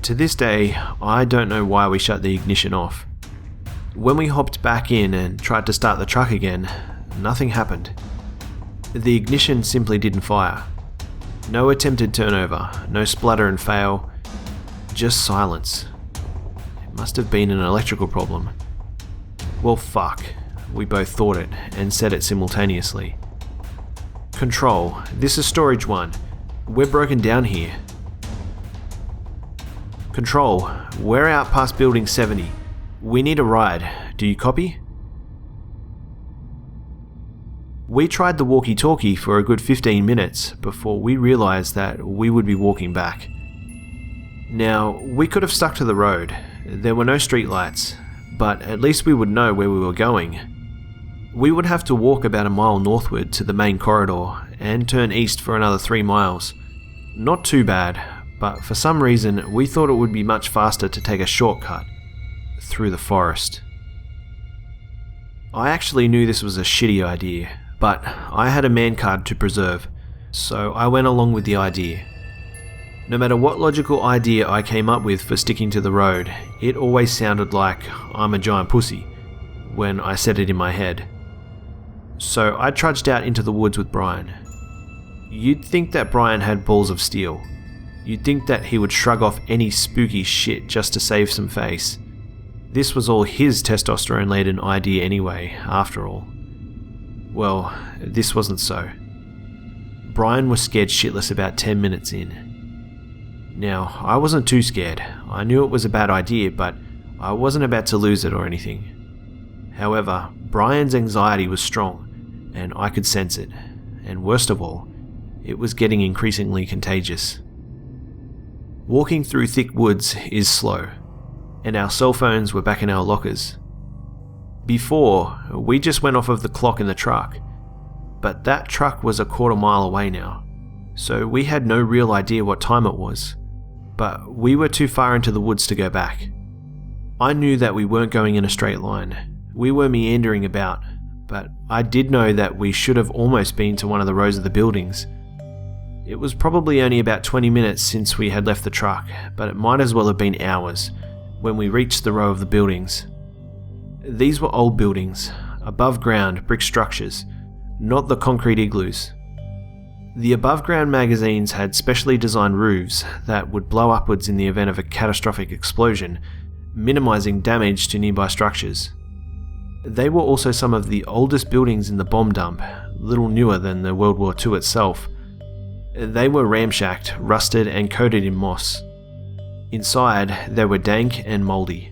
To this day, I don't know why we shut the ignition off. When we hopped back in and tried to start the truck again, nothing happened. The ignition simply didn't fire. No attempted turnover, no splutter and fail, just silence. It must have been an electrical problem. Well, fuck, we both thought it and said it simultaneously. Control, this is Storage 1. We're broken down here. Control, we're out past Building 70. We need a ride. Do you copy? We tried the walkie-talkie for a good 15 minutes before we realised that we would be walking back. Now, we could have stuck to the road. There were no streetlights, but at least we would know where we were going. We would have to walk about a mile northward to the main corridor and turn east for another 3 miles. Not too bad, but for some reason we thought it would be much faster to take a shortcut through the forest. I actually knew this was a shitty idea, but I had a man card to preserve, so I went along with the idea. No matter what logical idea I came up with for sticking to the road, it always sounded like I'm a giant pussy when I said it in my head. So I trudged out into the woods with Brian. You'd think that Brian had balls of steel. You'd think that he would shrug off any spooky shit just to save some face. This was all his testosterone-laden idea anyway, after all. Well, this wasn't so. Brian was scared shitless about 10 minutes in. Now, I wasn't too scared. I knew it was a bad idea, but I wasn't about to lose it or anything. However, Brian's anxiety was strong, and I could sense it. And worst of all, it was getting increasingly contagious. Walking through thick woods is slow, and our cell phones were back in our lockers. Before, we just went off of the clock in the truck, but that truck was a quarter mile away now, so we had no real idea what time it was, but we were too far into the woods to go back. I knew that we weren't going in a straight line. We were meandering about, but I did know that we should have almost been to one of the rows of the buildings. It was probably only about 20 minutes since we had left the truck, but it might as well have been hours when we reached the row of the buildings. These were old buildings, above ground brick structures, not the concrete igloos. The above ground magazines had specially designed roofs that would blow upwards in the event of a catastrophic explosion, minimizing damage to nearby structures. They were also some of the oldest buildings in the bomb dump, little newer than the World War II itself. They were ramshacked, rusted and coated in moss. Inside, they were dank and mouldy.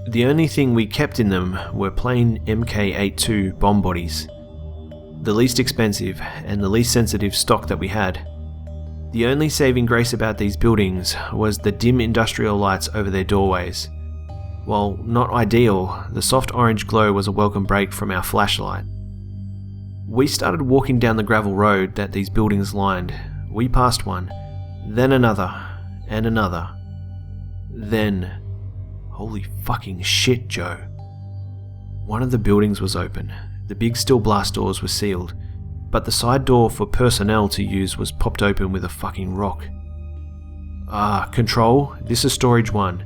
The only thing we kept in them were plain Mk82 bomb bodies, the least expensive and the least sensitive stock that we had. The only saving grace about these buildings was the dim industrial lights over their doorways. While not ideal, the soft orange glow was a welcome break from our flashlight. We started walking down the gravel road that these buildings lined. We passed one, then another, and another. Then, holy fucking shit, Joe. One of the buildings was open, The big steel blast doors were sealed, but the side door for personnel to use was popped open with a fucking rock. Control, this is storage 1.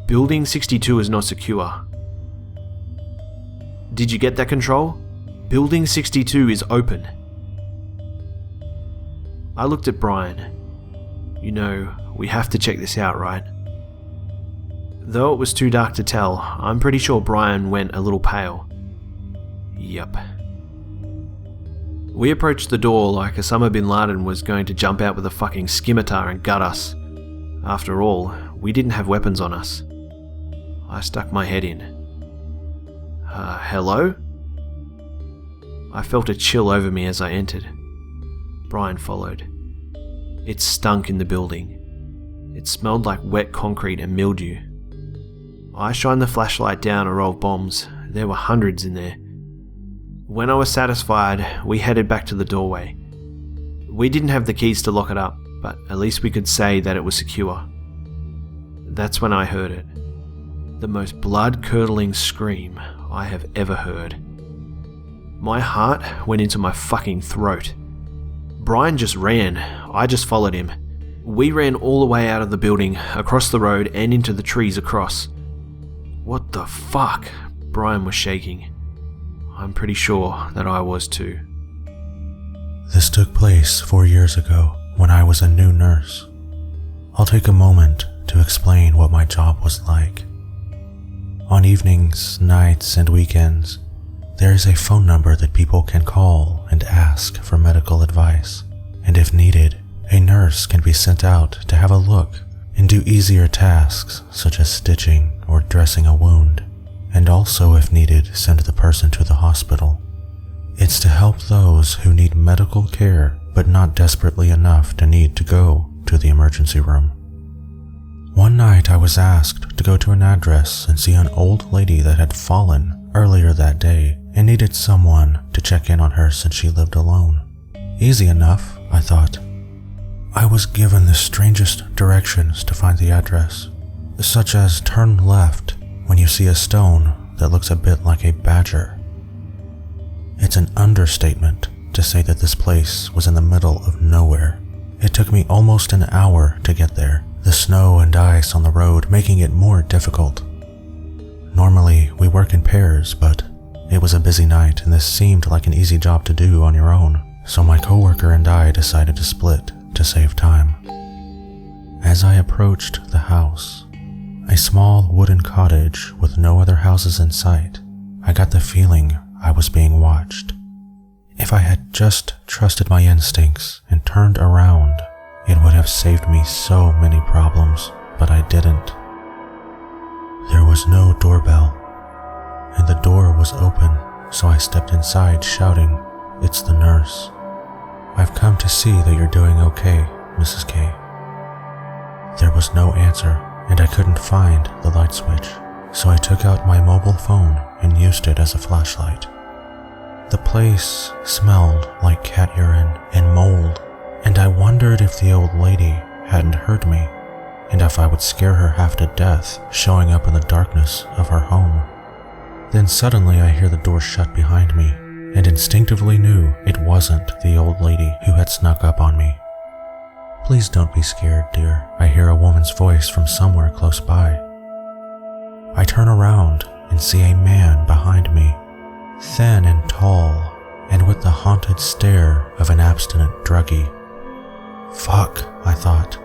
Building 62 is not secure. Did you get that, Control? Building 62 is open. I looked at Brian. You know, we have to check this out, right? Though it was too dark to tell, I'm pretty sure Brian went a little pale. Yup. We approached the door like Osama bin Laden was going to jump out with a fucking scimitar and gut us. After all, we didn't have weapons on us. I stuck my head in. Hello? I felt a chill over me as I entered. Brian followed. It stunk in the building. It smelled like wet concrete and mildew. I shined the flashlight down a row of bombs. There were hundreds in there. When I was satisfied, we headed back to the doorway. We didn't have the keys to lock it up, but at least we could say that it was secure. That's when I heard it. The most blood-curdling scream I have ever heard. My heart went into my fucking throat. Brian just ran. I just followed him. We ran all the way out of the building, across the road and into the trees across. What the fuck? Brian was shaking. I'm pretty sure that I was too. This took place 4 years ago when I was a new nurse. I'll take a moment to explain what my job was like. On evenings, nights, and weekends, there is a phone number that people can call and ask for medical advice, and if needed, a nurse can be sent out to have a look and do easier tasks such as stitching or dressing a wound, and also, if needed, send the person to the hospital. It's to help those who need medical care but not desperately enough to need to go to the emergency room. One night I was asked to go to an address and see an old lady that had fallen earlier that day and needed someone to check in on her since she lived alone. Easy enough, I thought. I was given the strangest directions to find the address, such as turn left when you see a stone that looks a bit like a badger. It's an understatement to say that this place was in the middle of nowhere. It took me almost an hour to get there, the snow and ice on the road making it more difficult. Normally, we work in pairs, but it was a busy night and this seemed like an easy job to do on your own, so my coworker and I decided to split to save time. As I approached the house, a small wooden cottage with no other houses in sight, I got the feeling I was being watched. If I had just trusted my instincts and turned around, it would have saved me so many problems, but I didn't. There was no doorbell, and the door was open, so I stepped inside shouting, "It's the nurse. I've come to see that you're doing okay, Mrs. K." There was no answer, and I couldn't find the light switch, so I took out my mobile phone and used it as a flashlight. The place smelled like cat urine and mold, and I wondered if the old lady hadn't heard me, and if I would scare her half to death showing up in the darkness of her home. Then suddenly I hear the door shut behind me, and instinctively knew it wasn't the old lady who had snuck up on me. "Please don't be scared, dear," I hear a woman's voice from somewhere close by. I turn around and see a man behind me, thin and tall, and with the haunted stare of an abstinent druggie. Fuck, I thought.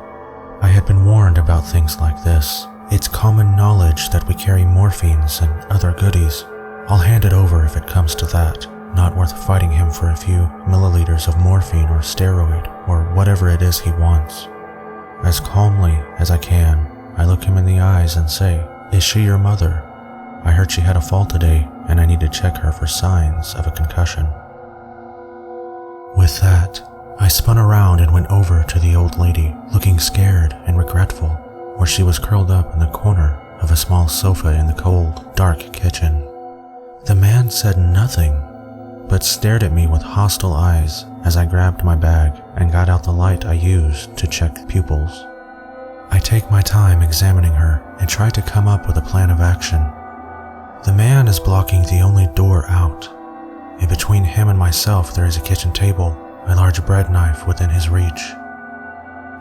I had been warned about things like this. It's common knowledge that we carry morphines and other goodies. I'll hand it over if it comes to that. Not worth fighting him for a few milliliters of morphine or steroid or whatever it is he wants. As calmly as I can, I look him in the eyes and say, "Is she your mother? I heard she had a fall today and I need to check her for signs of a concussion." With that, I spun around and went over to the old lady, looking scared and regretful, where she was curled up in the corner of a small sofa in the cold, dark kitchen. The man said nothing, but stared at me with hostile eyes as I grabbed my bag and got out the light I used to check pupils. I take my time examining her and try to come up with a plan of action. The man is blocking the only door out, and between him and myself there is a kitchen table, a large bread knife within his reach.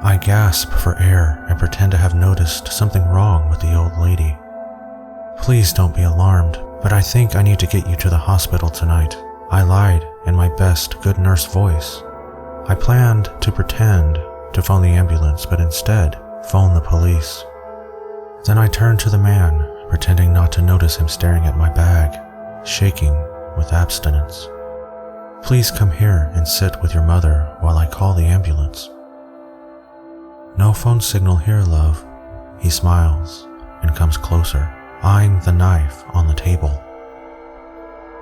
I gasp for air and pretend to have noticed something wrong with the old lady. Please don't be alarmed, but I think I need to get you to the hospital tonight. I lied in my best good nurse voice. I planned to pretend to phone the ambulance, but instead phone the police. Then I turned to the man, pretending not to notice him staring at my bag, shaking with abstinence. Please come here and sit with your mother while I call the ambulance. No phone signal here, love. He smiles and comes closer, eyeing the knife on the table.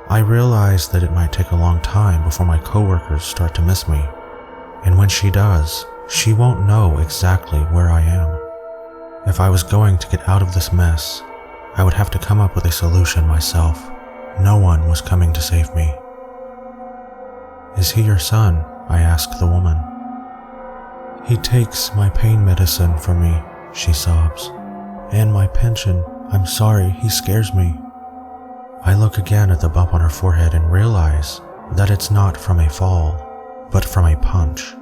I realize that it might take a long time before my coworkers start to miss me, and when she does, she won't know exactly where I am. If I was going to get out of this mess, I would have to come up with a solution myself. No one was coming to save me. Is he your son? I asked the woman. He takes my pain medicine from me, she sobs. And my pension. I'm sorry, he scares me. I look again at the bump on her forehead and realize that it's not from a fall, but from a punch.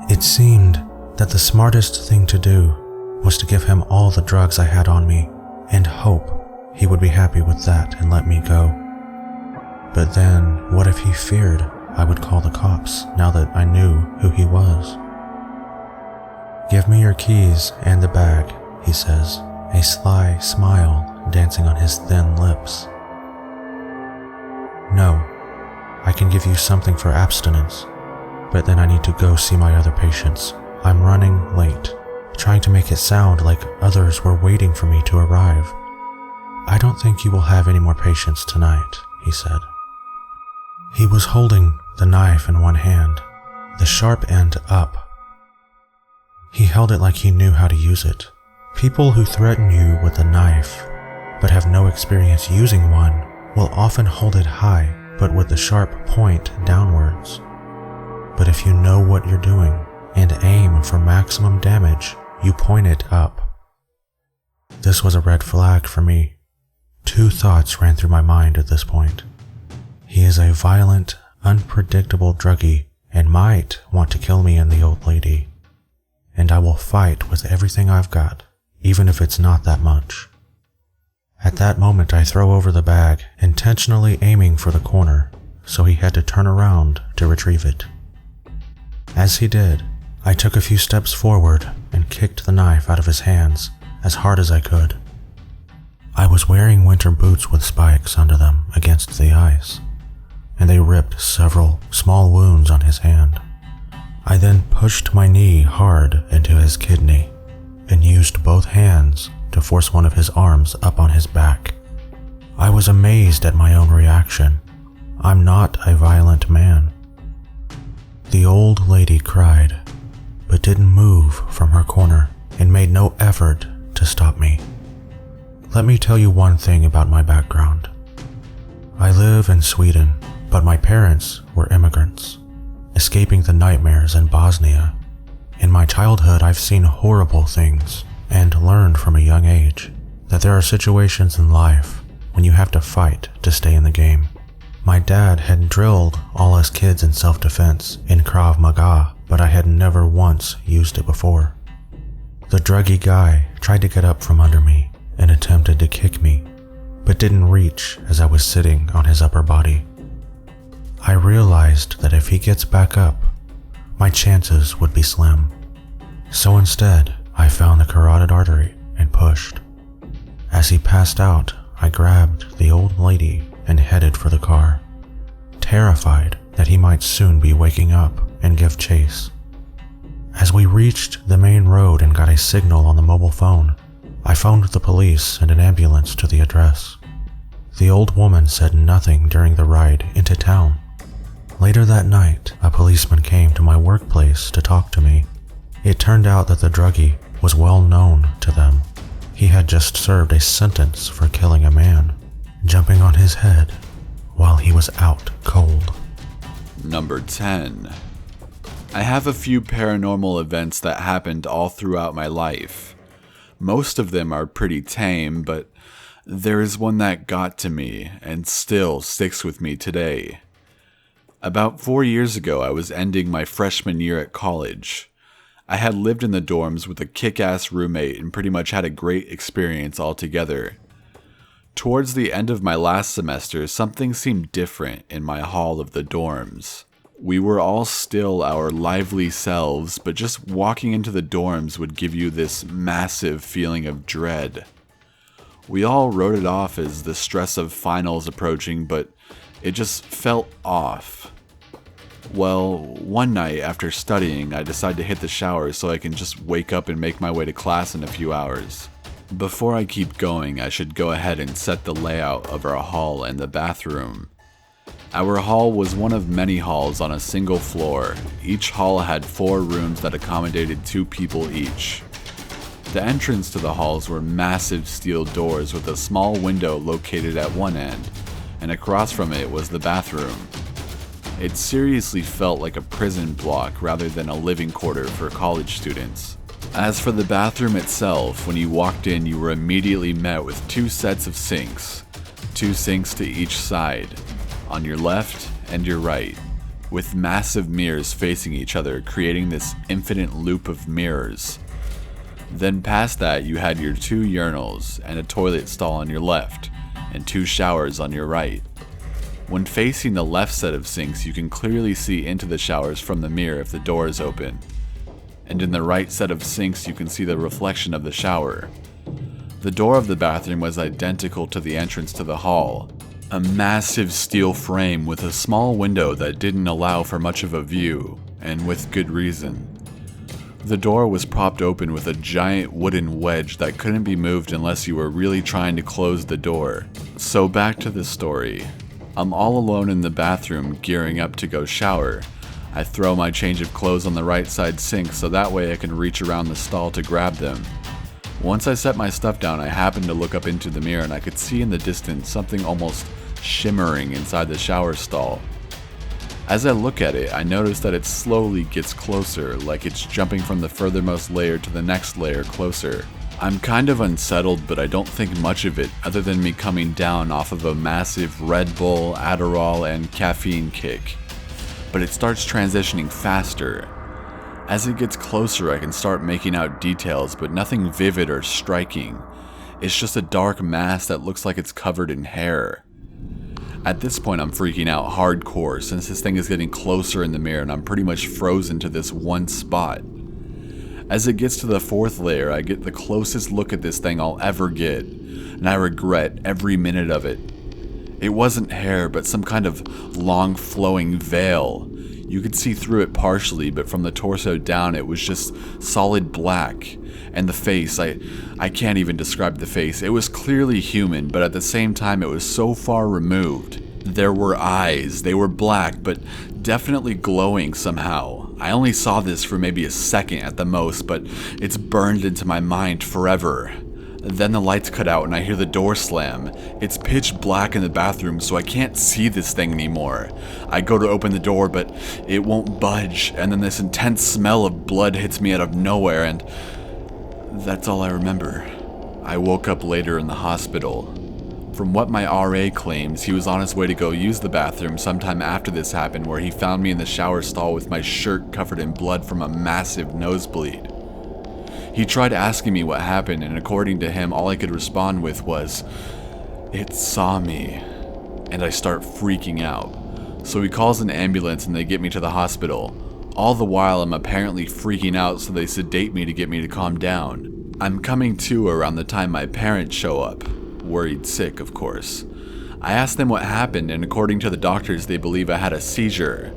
It seemed that the smartest thing to do was to give him all the drugs I had on me and hope he would be happy with that and let me go. But then, what if he feared I would call the cops now that I knew who he was? Give me your keys and the bag, he says, a sly smile dancing on his thin lips. No, I can give you something for abstinence, but then I need to go see my other patients. I'm running late, trying to make it sound like others were waiting for me to arrive. I don't think you will have any more patients tonight, he said. He was holding the knife in one hand, the sharp end up. He held it like he knew how to use it. People who threaten you with a knife, but have no experience using one, will often hold it high, but with the sharp point downwards. But if you know what you're doing and aim for maximum damage, you point it up. This was a red flag for me. Two thoughts ran through my mind at this point. He is a violent, unpredictable druggie and might want to kill me and the old lady. And I will fight with everything I've got, even if it's not that much. At that moment, I throw over the bag, intentionally aiming for the corner, so he had to turn around to retrieve it. As he did, I took a few steps forward and kicked the knife out of his hands as hard as I could. I was wearing winter boots with spikes under them against the ice, and they ripped several small wounds on his hand. I then pushed my knee hard into his kidney and used both hands to force one of his arms up on his back. I was amazed at my own reaction. I'm not a violent man. The old lady cried, but didn't move from her corner and made no effort to stop me. Let me tell you one thing about my background. I live in Sweden, but my parents were immigrants, escaping the nightmares in Bosnia. In my childhood, I've seen horrible things and learned from a young age that there are situations in life when you have to fight to stay in the game. My dad had drilled all us kids in self-defense in Krav Maga, but I had never once used it before. The druggy guy tried to get up from under me and attempted to kick me, but didn't reach as I was sitting on his upper body. I realized that if he gets back up, my chances would be slim. So instead, I found the carotid artery and pushed. As he passed out, I grabbed the old lady and headed for the car, terrified that he might soon be waking up and give chase. As we reached the main road and got a signal on the mobile phone, I phoned the police and an ambulance to the address. The old woman said nothing during the ride into town. Later that night, a policeman came to my workplace to talk to me. It turned out that the druggie was well known to them. He had just served a sentence for killing a man, jumping on his head while he was out cold. Number 10. I have a few paranormal events that happened all throughout my life. Most of them are pretty tame, but There is one that got to me and still sticks with me today. About 4 years ago, I was ending my freshman year at college. I had lived in the dorms with a kick-ass roommate and pretty much had a great experience altogether. Towards the end of my last semester, something seemed different in my hall of the dorms. We were all still our lively selves, but just walking into the dorms would give you this massive feeling of dread. We all wrote it off as the stress of finals approaching, but it just felt off. Well, one night after studying, I decided to hit the shower so I can just wake up and make my way to class in a few hours. Before I keep going, I should go ahead and set the layout of our hall and the bathroom. Our hall was one of many halls on a single floor. Each hall had 4 rooms that accommodated 2 people each. The entrance to the halls were massive steel doors with a small window located at one end, and across from it was the bathroom. It seriously felt like a prison block rather than a living quarter for college students. As for the bathroom itself, when you walked in, you were immediately met with 2 sets of sinks, 2 sinks to each side, on your left and your right, with massive mirrors facing each other, creating this infinite loop of mirrors. Then past that, you had your 2 urinals and a toilet stall on your left, and 2 showers on your right. When facing the left set of sinks, you can clearly see into the showers from the mirror if the door is open. And in the right set of sinks, you can see the reflection of the shower. The door of the bathroom was identical to the entrance to the hall. A massive steel frame with a small window that didn't allow for much of a view, and with good reason. The door was propped open with a giant wooden wedge that couldn't be moved unless you were really trying to close the door. So back to the story. I'm all alone in the bathroom gearing up to go shower. I throw my change of clothes on the right side sink so that way I can reach around the stall to grab them. Once I set my stuff down, I happened to look up into the mirror and I could see in the distance something almost shimmering inside the shower stall. As I look at it, I notice that it slowly gets closer, like it's jumping from the furthermost layer to the next layer closer. I'm kind of unsettled, but I don't think much of it other than me coming down off of a massive Red Bull, Adderall, and caffeine kick. But it starts transitioning faster. As it gets closer, I can start making out details, but nothing vivid or striking. It's just a dark mass that looks like it's covered in hair. At this point, I'm freaking out hardcore since this thing is getting closer in the mirror and I'm pretty much frozen to this one spot. As it gets to the 4th layer, I get the closest look at this thing I'll ever get, and I regret every minute of it. It wasn't hair, but some kind of long flowing veil. You could see through it partially, but from the torso down it was just solid black. And the face, I can't even describe the face. It was clearly human, but at the same time it was so far removed. There were eyes. They were black, but definitely glowing somehow. I only saw this for maybe a second at the most, but it's burned into my mind forever. Then the lights cut out and I hear the door slam. It's pitch black in the bathroom, so I can't see this thing anymore. I go to open the door, but it won't budge, and then this intense smell of blood hits me out of nowhere, and that's all I remember. I woke up later in the hospital. From what my RA claims, he was on his way to go use the bathroom sometime after this happened, where he found me in the shower stall with my shirt covered in blood from a massive nosebleed. He tried asking me what happened, and according to him, all I could respond with was, "It saw me," and I start freaking out. So he calls an ambulance and they get me to the hospital. All the while I'm apparently freaking out, so they sedate me to get me to calm down. I'm coming to around the time my parents show up. Worried sick, of course. I asked them what happened, and according to the doctors, they believe I had a seizure.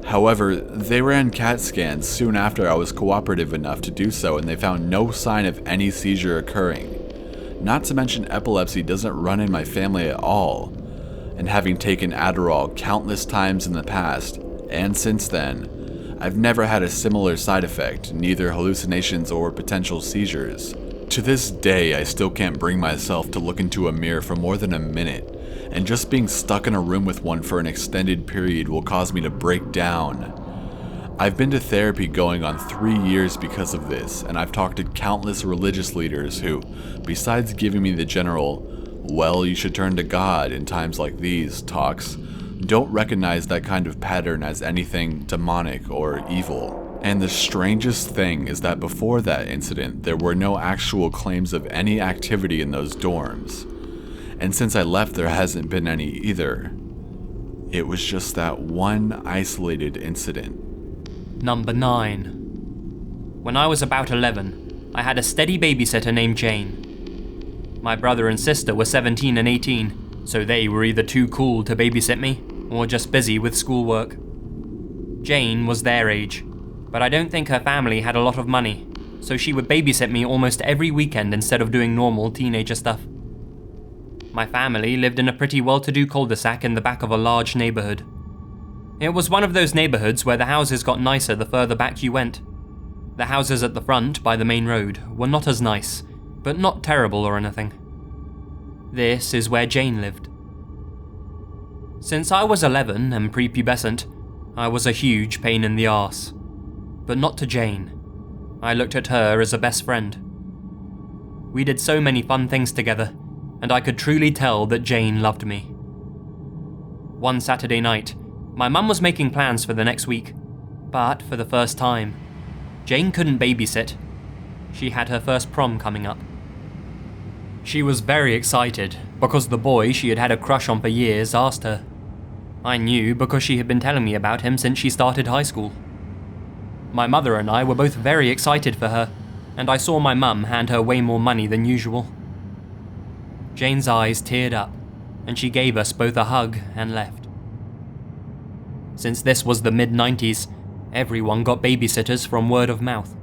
However, they ran CAT scans soon after I was cooperative enough to do so, and they found no sign of any seizure occurring. Not to mention epilepsy doesn't run in my family at all. And having taken Adderall countless times in the past, and since then, I've never had a similar side effect, neither hallucinations or potential seizures. To this day, I still can't bring myself to look into a mirror for more than a minute, and just being stuck in a room with one for an extended period will cause me to break down. I've been to therapy going on 3 years because of this, and I've talked to countless religious leaders who, besides giving me the general, well, you should turn to God in times like these talks don't recognize that kind of pattern as anything demonic or evil. And the strangest thing is that before that incident, there were no actual claims of any activity in those dorms. And since I left, there hasn't been any either. It was just that one isolated incident. Number 9. When I was about 11, I had a steady babysitter named Jane. My brother and sister were 17 and 18, so they were either too cool to babysit me, or just busy with schoolwork. Jane was their age, but I don't think her family had a lot of money, so she would babysit me almost every weekend instead of doing normal teenager stuff. My family lived in a pretty well-to-do cul-de-sac in the back of a large neighborhood. It was one of those neighborhoods where the houses got nicer the further back you went. The houses at the front, by the main road, were not as nice, but not terrible or anything. This is where Jane lived. Since I was 11 and prepubescent, I was a huge pain in the arse. But not to Jane. I looked at her as a best friend. We did so many fun things together, and I could truly tell that Jane loved me. One Saturday night, my mum was making plans for the next week, but for the first time, Jane couldn't babysit. She had her first prom coming up. She was very excited because the boy she had had a crush on for years asked her. I knew because she had been telling me about him since she started high school. My mother and I were both very excited for her, and I saw my mum hand her way more money than usual. Jane's eyes teared up, and she gave us both a hug and left. Since this was the mid-90s, everyone got babysitters from word of mouth.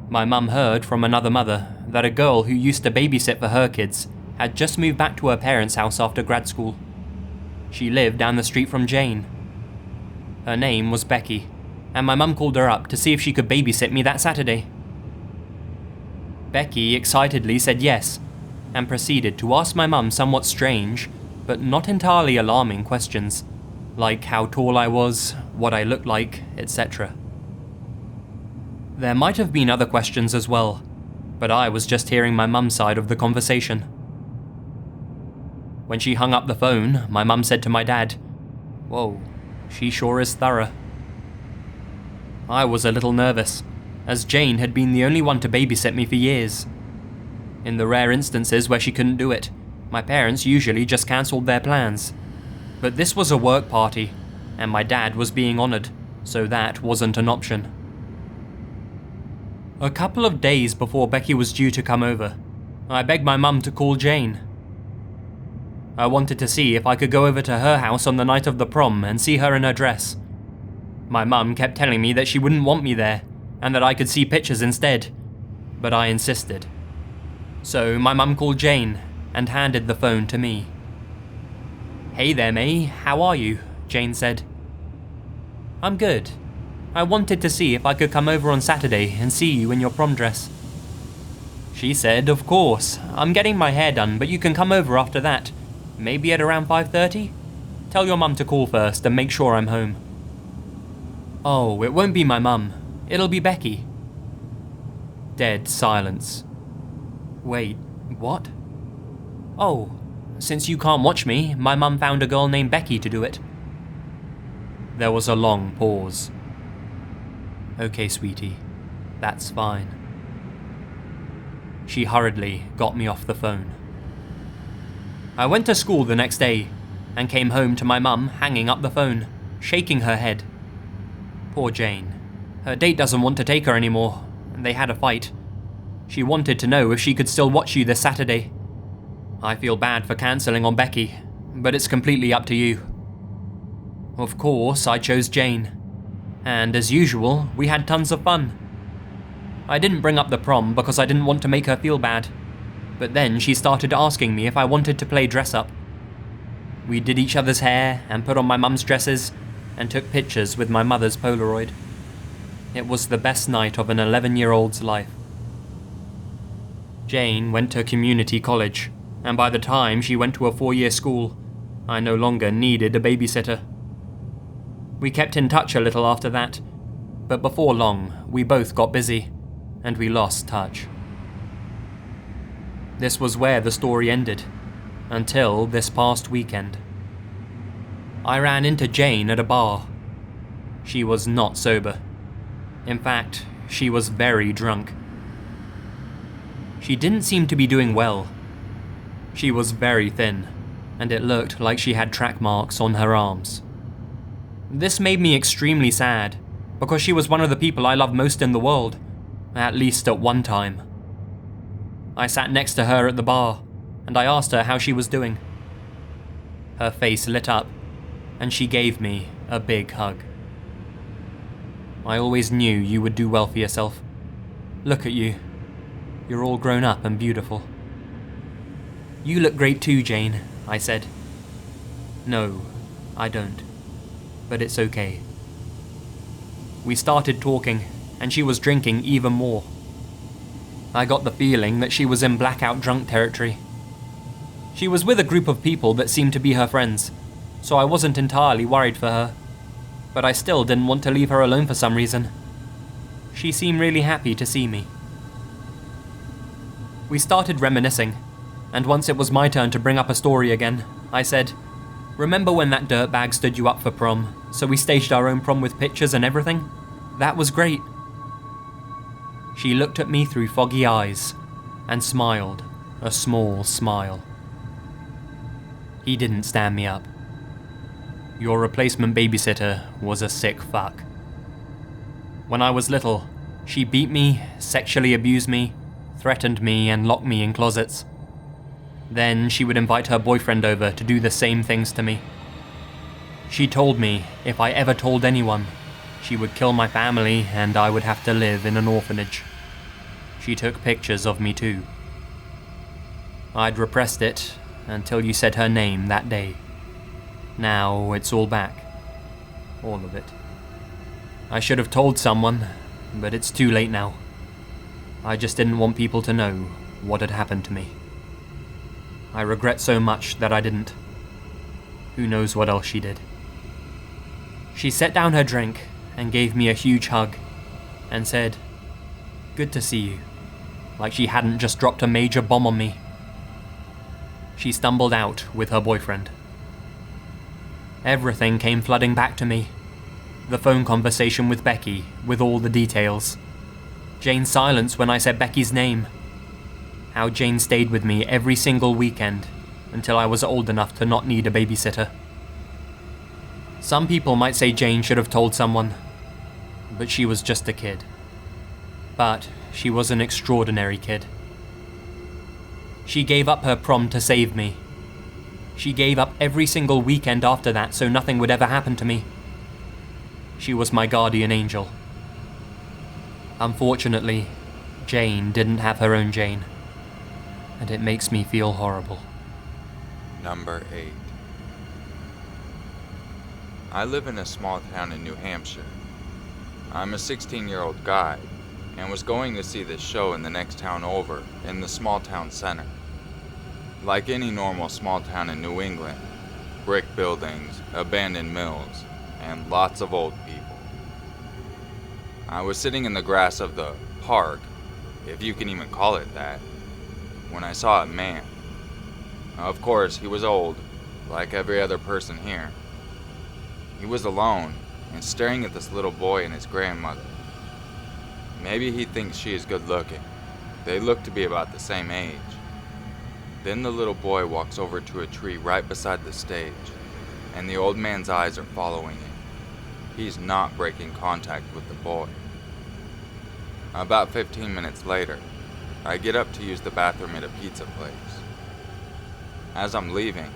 My mum heard from another mother that a girl who used to babysit for her kids had just moved back to her parents' house after grad school. She lived down the street from Jane. Her name was Becky, and my mum called her up to see if she could babysit me that Saturday. Becky excitedly said yes, and proceeded to ask my mum somewhat strange, but not entirely alarming questions, like how tall I was, what I looked like, etc. There might have been other questions as well, but I was just hearing my mum's side of the conversation. When she hung up the phone, my mum said to my dad, "Whoa, she sure is thorough." I was a little nervous, as Jane had been the only one to babysit me for years. In the rare instances where she couldn't do it, my parents usually just cancelled their plans. But this was a work party, and my dad was being honoured, so that wasn't an option. A couple of days before Becky was due to come over, I begged my mum to call Jane. I wanted to see if I could go over to her house on the night of the prom and see her in her dress. My mum kept telling me that she wouldn't want me there, and that I could see pictures instead, but I insisted. So my mum called Jane, and handed the phone to me. "Hey there, May, how are you?" Jane said. "I'm good. I wanted to see if I could come over on Saturday and see you in your prom dress." She said, "Of course, I'm getting my hair done, but you can come over after that, maybe at around 5:30? Tell your mum to call first and make sure I'm home." "Oh, it won't be my mum. It'll be Becky." Dead silence. "Wait, what?" "Oh, since you can't watch me, my mum found a girl named Becky to do it." There was a long pause. "Okay, sweetie, that's fine." She hurriedly got me off the phone. I went to school the next day, and came home to my mum hanging up the phone, shaking her head. Poor Jane. Her date doesn't want to take her anymore, and they had a fight. She wanted to know if she could still watch you this Saturday. I feel bad for cancelling on Becky, but it's completely up to you. Of course, I chose Jane. And as usual, we had tons of fun. I didn't bring up the prom because I didn't want to make her feel bad, but then she started asking me if I wanted to play dress up. We did each other's hair and put on my mum's dresses and took pictures with my mother's Polaroid. It was the best night of an 11-year-old's life. Jane went to community college, and by the time she went to a 4-year school, I no longer needed a babysitter. We kept in touch a little after that, but before long, we both got busy, and we lost touch. This was where the story ended, Until this past weekend. I ran into Jane at a bar. She was not sober. In fact, she was very drunk. She didn't seem to be doing well. She was very thin, and it looked like she had track marks on her arms. This made me extremely sad, because she was one of the people I love most in the world, at least at one time. I sat next to her at the bar, and I asked her how she was doing. Her face lit up, and she gave me a big hug. I always knew you would do well for yourself. Look at you. You're all grown up and beautiful. You look great too, Jane, I said. No, I don't. But it's okay. We started talking, and she was drinking even more. I got the feeling that she was in blackout drunk territory. She was with a group of people that seemed to be her friends, so I wasn't entirely worried for her. But I still didn't want to leave her alone for some reason. She seemed really happy to see me. We started reminiscing, and once it was my turn to bring up a story again, I said, "Remember when that dirtbag stood you up for prom, so we staged our own prom with pictures and everything? That was great." She looked at me through foggy eyes, and smiled, a small smile. He didn't stand me up. Your replacement babysitter was a sick fuck. When I was little, she beat me, sexually abused me, threatened me, and locked me in closets. Then she would invite her boyfriend over to do the same things to me. She told me if I ever told anyone, she would kill my family and I would have to live in an orphanage. She took pictures of me too. I'd repressed it until you said her name that day. Now it's all back. All of it. I should have told someone, but it's too late now. I just didn't want people to know what had happened to me. I regret so much that I didn't. Who knows what else she did. She set down her drink and gave me a huge hug and said, "Good to see you," like she hadn't just dropped a major bomb on me. She stumbled out with her boyfriend. Everything came flooding back to me. The phone conversation with Becky, with all the details. Jane's silence when I said Becky's name. How Jane stayed with me every single weekend until I was old enough to not need a babysitter. Some people might say Jane should have told someone, but she was just a kid. But she was an extraordinary kid. She gave up her prom to save me. She gave up every single weekend after that so nothing would ever happen to me. She was my guardian angel. Unfortunately, Jane didn't have her own Jane, and it makes me feel horrible. Number 8. I live in a small town in New Hampshire. I'm a 16-year-old guy, and was going to see this show in the next town over, in the small town center. Like any normal small town in New England, brick buildings, abandoned mills, and lots of old people. I was sitting in the grass of the park, if you can even call it that, when I saw a man. Of course, he was old, like every other person here. He was alone, and staring at this little boy and his grandmother. Maybe he thinks she is good looking. They look to be about the same age. Then the little boy walks over to a tree right beside the stage, and the old man's eyes are following him. He's not breaking contact with the boy. About 15 minutes later, I get up to use the bathroom at a pizza place. As I'm leaving,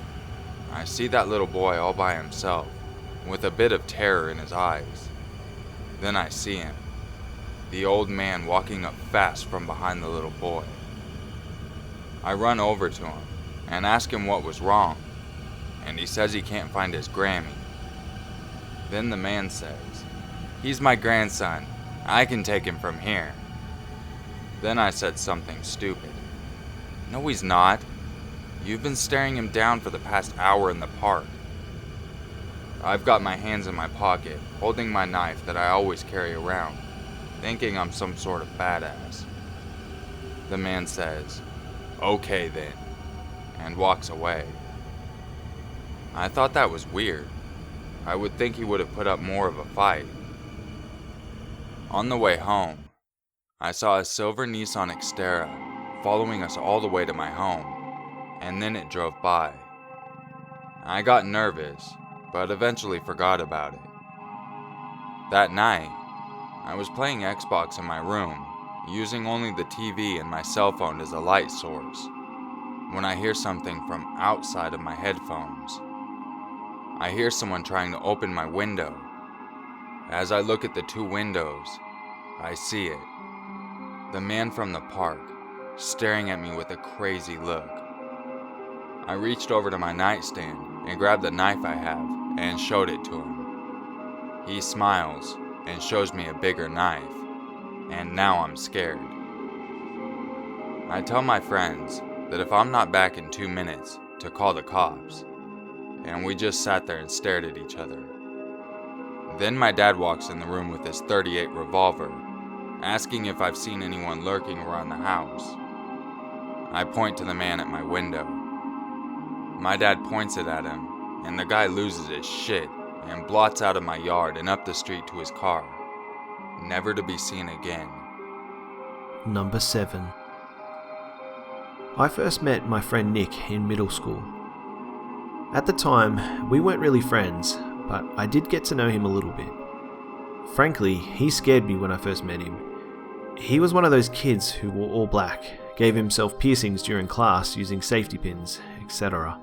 I see that little boy all by himself, with a bit of terror in his eyes. Then I see him, the old man walking up fast from behind the little boy. I run over to him and ask him what was wrong, and he says he can't find his Grammy. Then the man says, "He's my grandson. I can take him from here." Then I said something stupid. "No, he's not. You've been staring him down for the past hour in the park." I've got my hands in my pocket, holding my knife that I always carry around, thinking I'm some sort of badass. The man says, "Okay then," and walks away. I thought that was weird. I would think he would have put up more of a fight. On the way home, I saw a silver Nissan Xterra following us all the way to my home, and then it drove by. I got nervous, but eventually forgot about it. That night, I was playing Xbox in my room, using only the TV and my cell phone as a light source, when I hear something from outside of my headphones. I hear someone trying to open my window. As I look at the two windows, I see it. The man from the park, staring at me with a crazy look. I reached over to my nightstand and grabbed the knife I have and showed it to him. He smiles and shows me a bigger knife, and now I'm scared. I tell my friends that if I'm not back in 2 minutes, to call the cops, and we just sat there and stared at each other. Then my dad walks in the room with his .38 revolver, asking if I've seen anyone lurking around the house. I point to the man at my window. My dad points it at him, and the guy loses his shit and blots out of my yard and up the street to his car, never to be seen again. Number 7. I first met my friend Nick in middle school. At the time, we weren't really friends, but I did get to know him a little bit. Frankly, he scared me when I first met him. He was one of those kids who wore all black, gave himself piercings during class using safety pins, etc.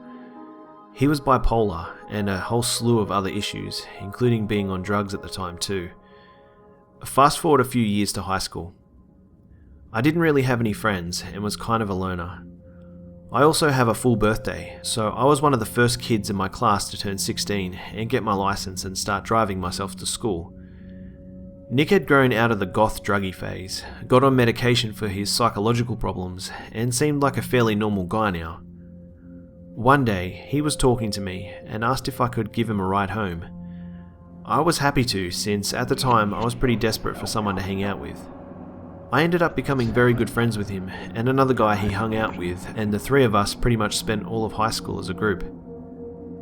He was bipolar and a whole slew of other issues, including being on drugs at the time too. Fast forward a few years to high school. I didn't really have any friends and was kind of a loner. I also have a full birthday, so I was one of the first kids in my class to turn 16 and get my license and start driving myself to school. Nick had grown out of the goth druggy phase, got on medication for his psychological problems, and seemed like a fairly normal guy now. One day, he was talking to me and asked if I could give him a ride home. I was happy to, since at the time I was pretty desperate for someone to hang out with. I ended up becoming very good friends with him and another guy he hung out with, and the three of us pretty much spent all of high school as a group.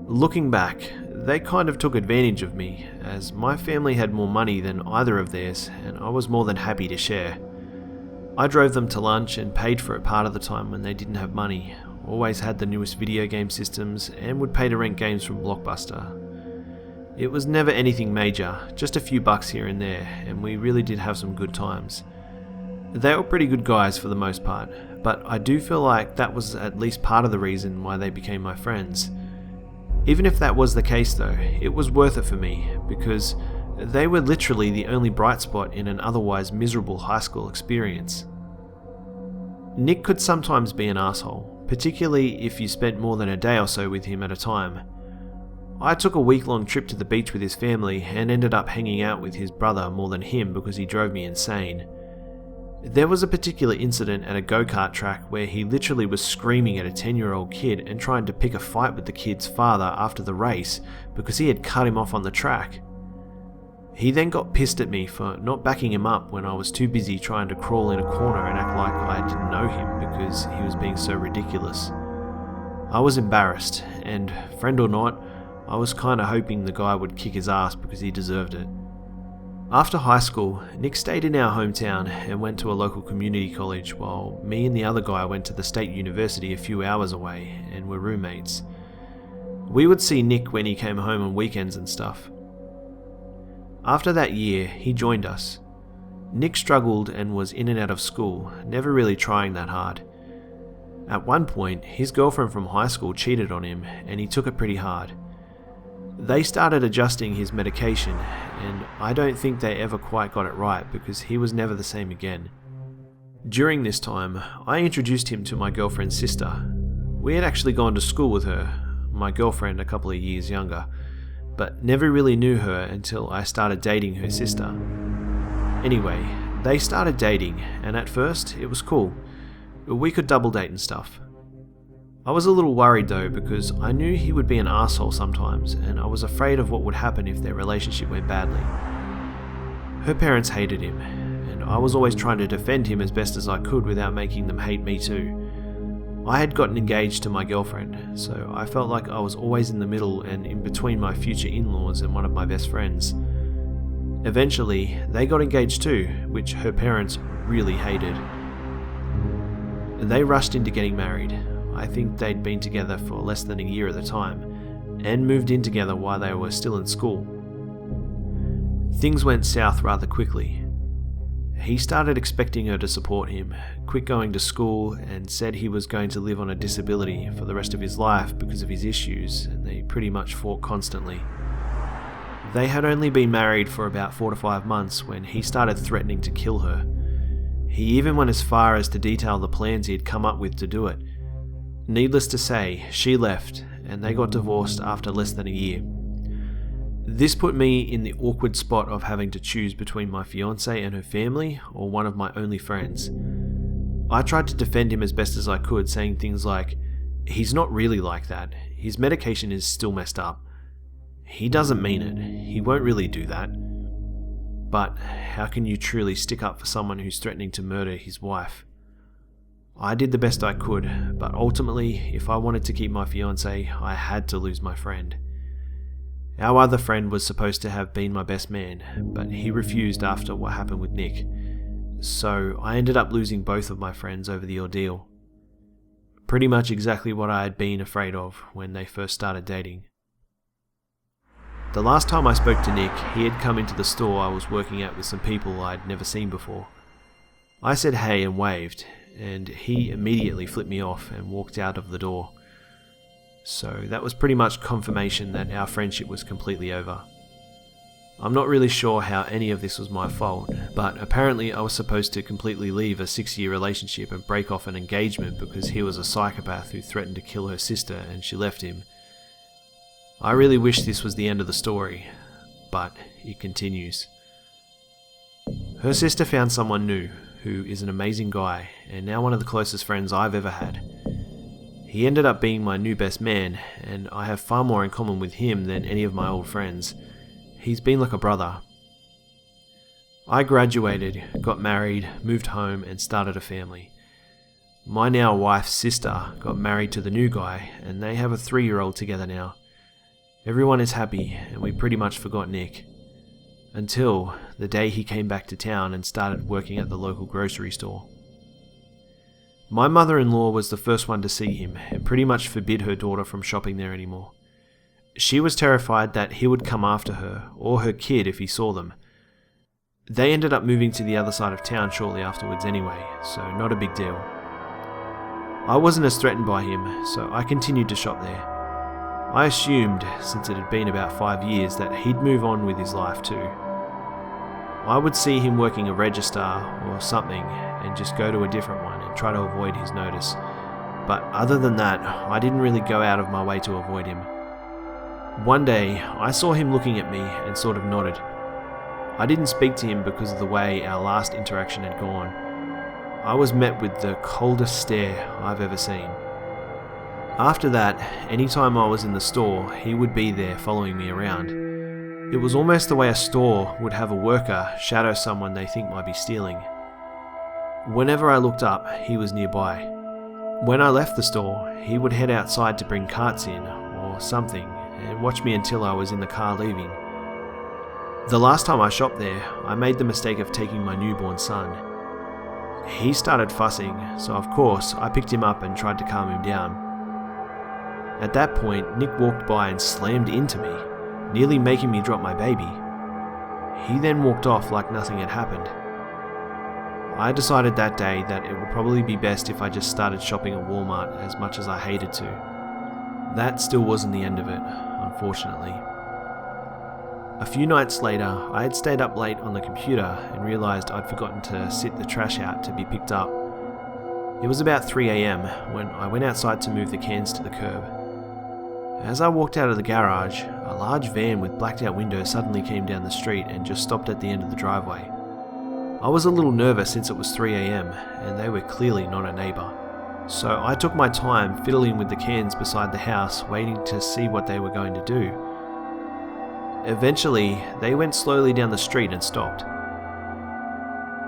Looking back, they kind of took advantage of me, as my family had more money than either of theirs, and I was more than happy to share. I drove them to lunch and paid for it part of the time when they didn't have money, always had the newest video game systems, and would pay to rent games from Blockbuster. It was never anything major, just a few bucks here and there, and we really did have some good times. They were pretty good guys for the most part, but I do feel like that was at least part of the reason why they became my friends. Even if that was the case though, it was worth it for me, because they were literally the only bright spot in an otherwise miserable high school experience. Nick could sometimes be an asshole, particularly if you spent more than a day or so with him at a time. I took a week-long trip to the beach with his family and ended up hanging out with his brother more than him because he drove me insane. There was a particular incident at a go-kart track where he literally was screaming at a 10-year-old kid and trying to pick a fight with the kid's father after the race because he had cut him off on the track. He then got pissed at me for not backing him up when I was too busy trying to crawl in a corner and act like I didn't know him because he was being so ridiculous. I was embarrassed, and friend or not, I was kinda hoping the guy would kick his ass because he deserved it. After high school, Nick stayed in our hometown and went to a local community college, while me and the other guy went to the state university a few hours away and were roommates. We would see Nick when he came home on weekends and stuff. After that year, he joined us. Nick struggled and was in and out of school, never really trying that hard. At one point, his girlfriend from high school cheated on him and he took it pretty hard. They started adjusting his medication, and I don't think they ever quite got it right because he was never the same again. During this time, I introduced him to my girlfriend's sister. We had actually gone to school with her, my girlfriend a couple of years younger, but never really knew her until I started dating her sister. Anyway, they started dating, and at first it was cool. We could double date and stuff. I was a little worried though because I knew he would be an asshole sometimes, and I was afraid of what would happen if their relationship went badly. Her parents hated him, and I was always trying to defend him as best as I could without making them hate me too. I had gotten engaged to my girlfriend, so I felt like I was always in the middle and in between my future in-laws and one of my best friends. Eventually, they got engaged too, which her parents really hated. They rushed into getting married. I think they'd been together for less than a year at the time, and moved in together while they were still in school. Things went south rather quickly. He started expecting her to support him, quit going to school, and said he was going to live on a disability for the rest of his life because of his issues, and they pretty much fought constantly. They had only been married for about 4 to 5 months when he started threatening to kill her. He even went as far as to detail the plans he had come up with to do it. Needless to say, she left, and they got divorced after less than a year. This put me in the awkward spot of having to choose between my fiancée and her family, or one of my only friends. I tried to defend him as best as I could, saying things like, "He's not really like that. His medication is still messed up. He doesn't mean it. He won't really do that." But how can you truly stick up for someone who's threatening to murder his wife? I did the best I could, but ultimately, if I wanted to keep my fiancée, I had to lose my friend. Our other friend was supposed to have been my best man, but he refused after what happened with Nick, so I ended up losing both of my friends over the ordeal. Pretty much exactly what I had been afraid of when they first started dating. The last time I spoke to Nick, he had come into the store I was working at with some people I'd never seen before. I said hey and waved, and he immediately flipped me off and walked out of the door. So that was pretty much confirmation that our friendship was completely over. I'm not really sure how any of this was my fault, but apparently I was supposed to completely leave a 6-year relationship and break off an engagement because he was a psychopath who threatened to kill her sister and she left him. I really wish this was the end of the story, but it continues. Her sister found someone new, who is an amazing guy, and now one of the closest friends I've ever had. He ended up being my new best man, and I have far more in common with him than any of my old friends. He's been like a brother. I graduated, got married, moved home, and started a family. My now wife's sister got married to the new guy, and they have a 3-year-old together now. Everyone is happy, and we pretty much forgot Nick. Until the day he came back to town and started working at the local grocery store. My mother-in-law was the first one to see him and pretty much forbid her daughter from shopping there anymore. She was terrified that he would come after her or her kid if he saw them. They ended up moving to the other side of town shortly afterwards anyway, so not a big deal. I wasn't as threatened by him, so I continued to shop there. I assumed, since it had been about 5 years, that he'd move on with his life too. I would see him working a register or something and just go to a different one and try to avoid his notice. But other than that, I didn't really go out of my way to avoid him. One day, I saw him looking at me and sort of nodded. I didn't speak to him because of the way our last interaction had gone. I was met with the coldest stare I've ever seen. After that, anytime I was in the store, he would be there following me around. It was almost the way a store would have a worker shadow someone they think might be stealing. Whenever I looked up, he was nearby. When I left the store, he would head outside to bring carts in, or something, and watch me until I was in the car leaving. The last time I shopped there, I made the mistake of taking my newborn son. He started fussing, so of course I picked him up and tried to calm him down. At that point, Nick walked by and slammed into me, nearly making me drop my baby. He then walked off like nothing had happened. I decided that day that it would probably be best if I just started shopping at Walmart as much as I hated to. That still wasn't the end of it, unfortunately. A few nights later, I had stayed up late on the computer and realised I'd forgotten to sit the trash out to be picked up. It was about 3 AM when I went outside to move the cans to the curb. As I walked out of the garage, a large van with blacked out windows suddenly came down the street and just stopped at the end of the driveway. I was a little nervous since it was 3 AM and they were clearly not a neighbour. So I took my time fiddling with the cans beside the house, waiting to see what they were going to do. Eventually, they went slowly down the street and stopped.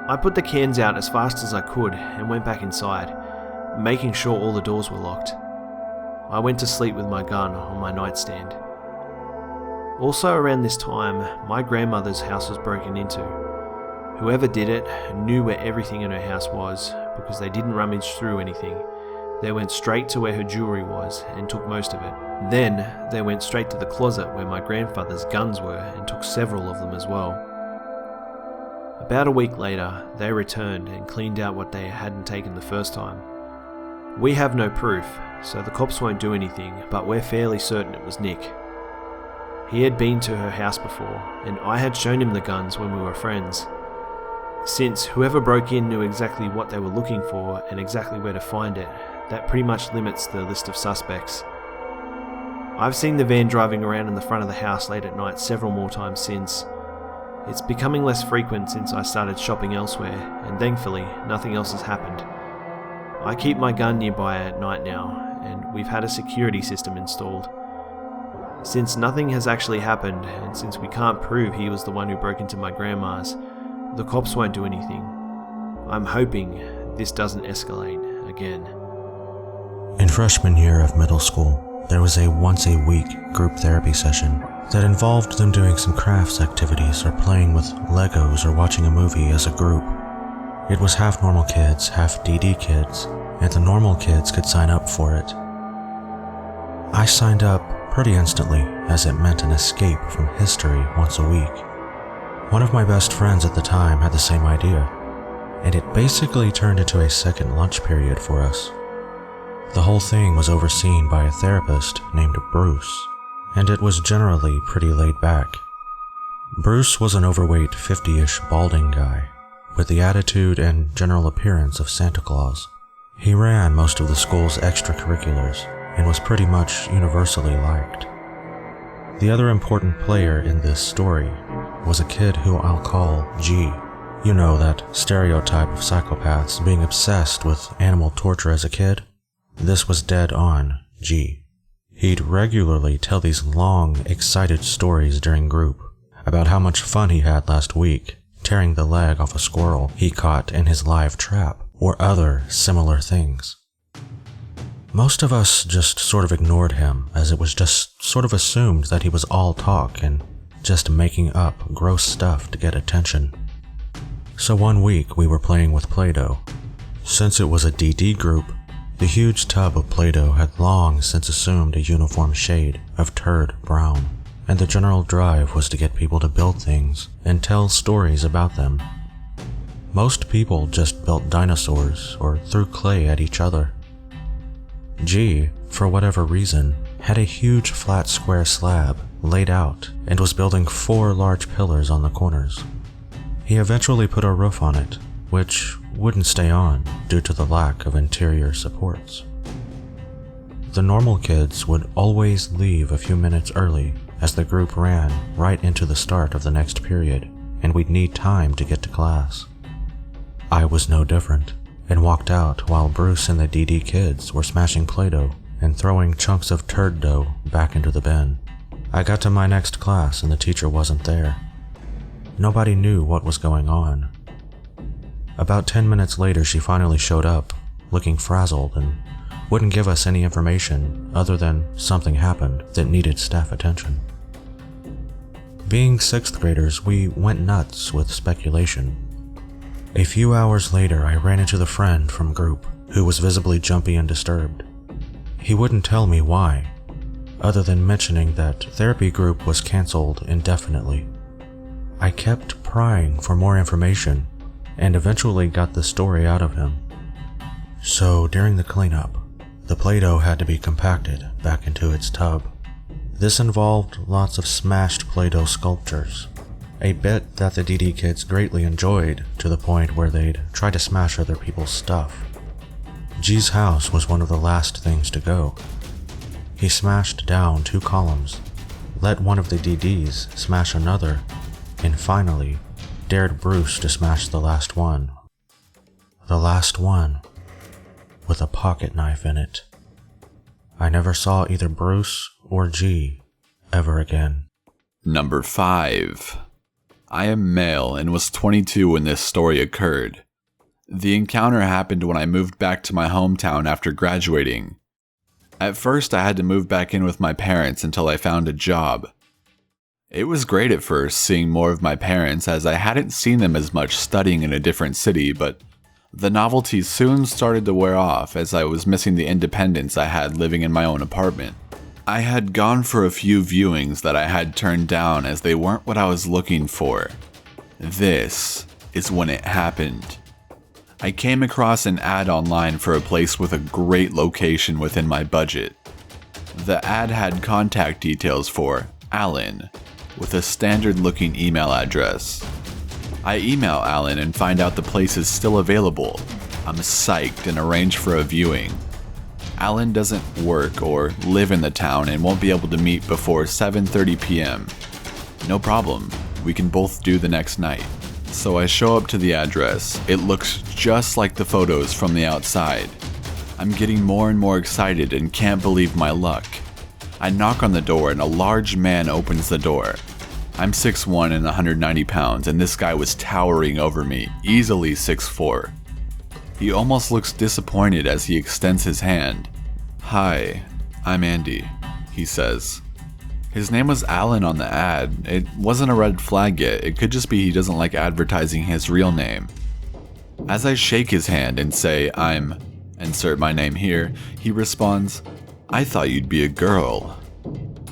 I put the cans out as fast as I could and went back inside, making sure all the doors were locked. I went to sleep with my gun on my nightstand. Also around this time, my grandmother's house was broken into. Whoever did it knew where everything in her house was because they didn't rummage through anything. They went straight to where her jewellery was and took most of it. Then they went straight to the closet where my grandfather's guns were and took several of them as well. About a week later, they returned and cleaned out what they hadn't taken the first time. We have no proof, so the cops won't do anything, but we're fairly certain it was Nick. He had been to her house before, and I had shown him the guns when we were friends. Since whoever broke in knew exactly what they were looking for and exactly where to find it, that pretty much limits the list of suspects. I've seen the van driving around in the front of the house late at night several more times since. It's becoming less frequent since I started shopping elsewhere, and thankfully, nothing else has happened. I keep my gun nearby at night now, and we've had a security system installed. Since nothing has actually happened, and since we can't prove he was the one who broke into my grandma's, the cops won't do anything. I'm hoping this doesn't escalate again. In freshman year of middle school, there was a once-a-week group therapy session that involved them doing some crafts activities or playing with Legos or watching a movie as a group. It was half normal kids, half DD kids, and the normal kids could sign up for it. I signed up pretty instantly, as it meant an escape from history once a week. One of my best friends at the time had the same idea, and it basically turned into a second lunch period for us. The whole thing was overseen by a therapist named Bruce, and it was generally pretty laid back. Bruce was an overweight 50-ish balding guy, with the attitude and general appearance of Santa Claus. He ran most of the school's extracurriculars, and was pretty much universally liked. The other important player in this story was a kid who I'll call G. You know, that stereotype of psychopaths being obsessed with animal torture as a kid? This was dead on G. He'd regularly tell these long, excited stories during group about how much fun he had last week, tearing the leg off a squirrel he caught in his live trap, or other similar things. Most of us just sort of ignored him, as it was just sort of assumed that he was all talk and just making up gross stuff to get attention. So one week we were playing with Play-Doh. Since it was a DD group, the huge tub of Play-Doh had long since assumed a uniform shade of turd brown, and the general drive was to get people to build things and tell stories about them. Most people just built dinosaurs or threw clay at each other. G, for whatever reason, had a huge flat square slab laid out and was building 4 large pillars on the corners. He eventually put a roof on it, which wouldn't stay on due to the lack of interior supports. The normal kids would always leave a few minutes early as the group ran right into the start of the next period, and we'd need time to get to class. I was no different, and walked out while Bruce and the DD kids were smashing Play-Doh and throwing chunks of turd dough back into the bin. I got to my next class and the teacher wasn't there. Nobody knew what was going on. About 10 minutes later she finally showed up, looking frazzled, and wouldn't give us any information other than something happened that needed staff attention. Being 6th graders, we went nuts with speculation. A few hours later, I ran into the friend from group who was visibly jumpy and disturbed. He wouldn't tell me why, other than mentioning that therapy group was cancelled indefinitely. I kept prying for more information and eventually got the story out of him. So during the cleanup, the Play-Doh had to be compacted back into its tub. This involved lots of smashed Play-Doh sculptures, a bit that the DD kids greatly enjoyed to the point where they'd try to smash other people's stuff. G's house was one of the last things to go. He smashed down 2 columns, let one of the DDs smash another, and finally dared Bruce to smash the last one. The last one, with a pocket knife in it. I never saw either Bruce or G ever again. Number 5. I am male and was 22 when this story occurred. The encounter happened when I moved back to my hometown after graduating. At first, I had to move back in with my parents until I found a job. It was great at first, seeing more of my parents, as I hadn't seen them as much studying in a different city, but the novelty soon started to wear off as I was missing the independence I had living in my own apartment. I had gone for a few viewings that I had turned down as they weren't what I was looking for. This is when it happened. I came across an ad online for a place with a great location within my budget. The ad had contact details for Alan, with a standard-looking email address. I email Alan and find out the place is still available. I'm psyched and arrange for a viewing. Alan doesn't work or live in the town and won't be able to meet before 7:30 p.m. No problem, we can both do the next night. So I show up to the address. It looks just like the photos from the outside. I'm getting more and more excited and can't believe my luck. I knock on the door and a large man opens the door. I'm 6'1" and 190 pounds, and this guy was towering over me, easily 6'4". He almost looks disappointed as he extends his hand. "Hi, I'm Andy," he says. His name was Alan on the ad. It wasn't a red flag yet, it could just be he doesn't like advertising his real name. As I shake his hand and say I'm, insert my name here, he responds, "I thought you'd be a girl."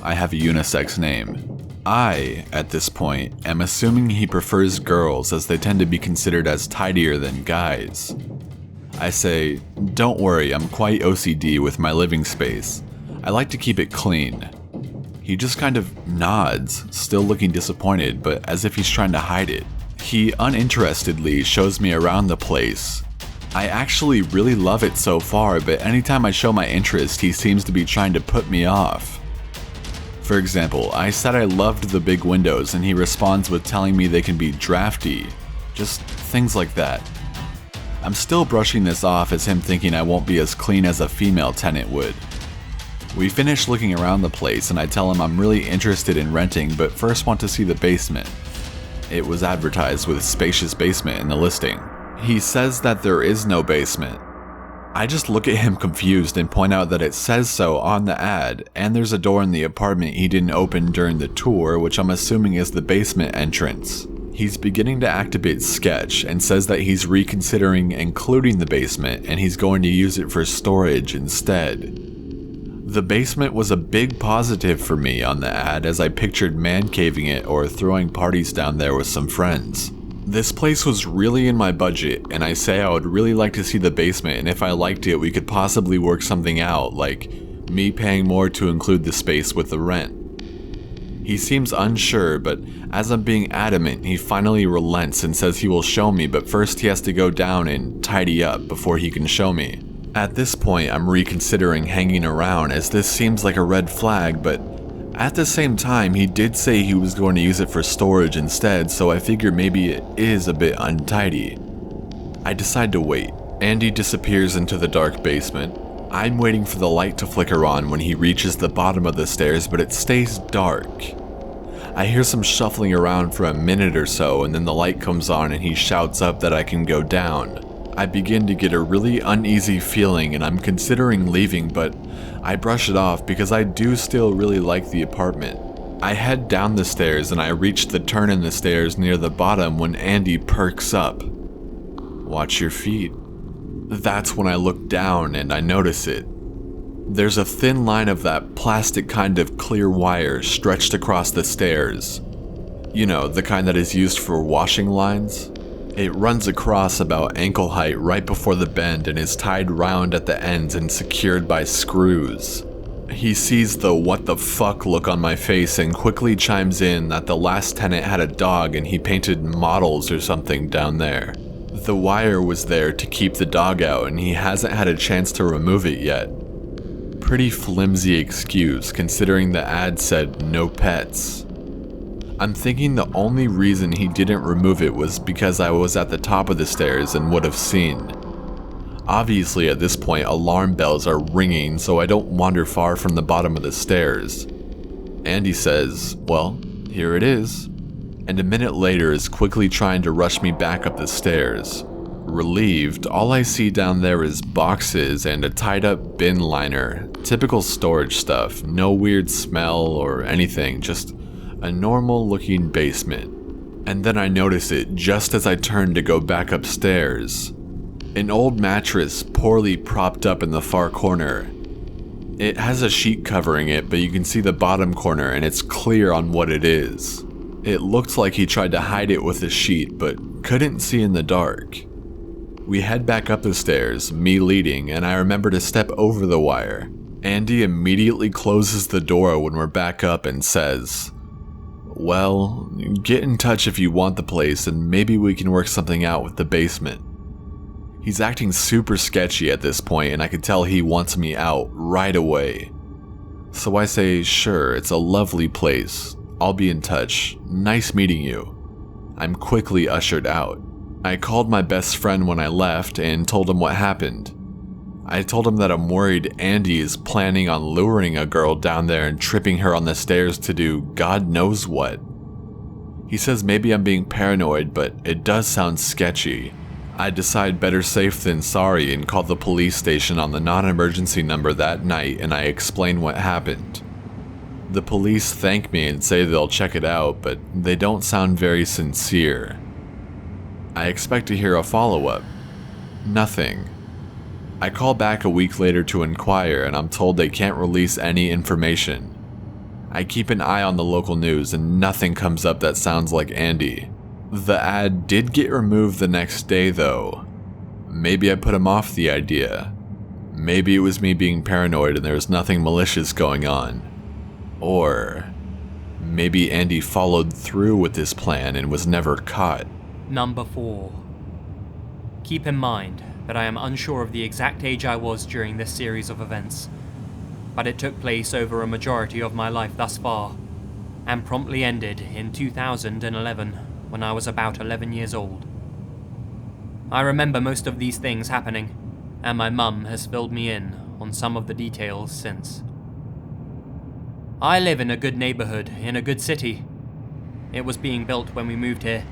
I have a unisex name. I, at this point, am assuming he prefers girls as they tend to be considered as tidier than guys. I say, "Don't worry, I'm quite OCD with my living space. I like to keep it clean." He just kind of nods, still looking disappointed, but as if he's trying to hide it. He uninterestedly shows me around the place. I actually really love it so far, but anytime I show my interest, he seems to be trying to put me off. For example, I said I loved the big windows, and he responds with telling me they can be drafty. Just things like that. I'm still brushing this off as him thinking I won't be as clean as a female tenant would. We finish looking around the place and I tell him I'm really interested in renting but first want to see the basement. It was advertised with Spacious basement in the listing. He says that there is no basement. I just look at him confused and point out that it says so on the ad, and there's a door in the apartment he didn't open during the tour, which I'm assuming is the basement entrance. He's beginning to act a bit sketch and says that he's reconsidering including the basement and he's going to use it for storage instead. The basement was a big positive for me on the ad as I pictured man caving it or throwing parties down there with some friends. This place was really in my budget, and I say I would really like to see the basement, and if I liked it we could possibly work something out, like me paying more to include the space with the rent. He seems unsure, but as I'm being adamant, he finally relents and says he will show me, but first he has to go down and tidy up before he can show me. At this point, I'm reconsidering hanging around as this seems like a red flag, but at the same time, he did say he was going to use it for storage instead, so I figure maybe it is a bit untidy. I decide to wait. Andy disappears into the dark basement. I'm waiting for the light to flicker on when he reaches the bottom of the stairs, but it stays dark. I hear some shuffling around for a minute or so, and then the light comes on and he shouts up that I can go down. I begin to get a really uneasy feeling and I'm considering leaving, but I brush it off because I do still really like the apartment. I head down the stairs and I reach the turn in the stairs near the bottom when Andy perks up. "Watch your feet." That's when I look down and I notice it. There's a thin line of that plastic kind of clear wire stretched across the stairs. You know, the kind that is used for washing lines. It runs across about ankle height right before the bend and is tied round at the ends and secured by screws. He sees the "what the fuck" look on my face and quickly chimes in that the last tenant had a dog and he painted models or something down there. The wire was there to keep the dog out and he hasn't had a chance to remove it yet. Pretty flimsy excuse considering the ad said no pets. I'm thinking the only reason he didn't remove it was because I was at the top of the stairs and would have seen. Obviously at this point alarm bells are ringing, so I don't wander far from the bottom of the stairs. Andy says, "Well, here it is," and a minute later is quickly trying to rush me back up the stairs. Relieved, all I see down there is boxes and a tied up bin liner. Typical storage stuff, no weird smell or anything, just a normal looking basement. And then I notice it just as I turn to go back upstairs. An old mattress poorly propped up in the far corner. It has a sheet covering it, but you can see the bottom corner and it's clear on what it is. It looked like he tried to hide it with a sheet, but couldn't see in the dark. We head back up the stairs, me leading, and I remember to step over the wire. Andy immediately closes the door when we're back up and says, "Well, get in touch if you want the place and maybe we can work something out with the basement." He's acting super sketchy at this point and I can tell he wants me out right away. So I say, "Sure, it's a lovely place. I'll be in touch. Nice meeting you." I'm quickly ushered out. I called my best friend when I left and told him what happened. I told him that I'm worried Andy is planning on luring a girl down there and tripping her on the stairs to do God knows what. He says maybe I'm being paranoid, but it does sound sketchy. I decide better safe than sorry and call the police station on the non-emergency number that night, and I explain what happened. The police thank me and say they'll check it out, but they don't sound very sincere. I expect to hear a follow-up. Nothing. I call back a week later to inquire and I'm told they can't release any information. I keep an eye on the local news and nothing comes up that sounds like Andy. The ad did get removed the next day though. Maybe I put him off the idea. Maybe it was me being paranoid and there was nothing malicious going on. Or maybe Andy followed through with his plan and was never caught. Number 4. Keep in mind that I am unsure of the exact age I was during this series of events, but it took place over a majority of my life thus far, and promptly ended in 2011 when I was about 11 years old. I remember most of these things happening, and my mum has filled me in on some of the details since. I live in a good neighborhood, in a good city. It was being built when we moved here,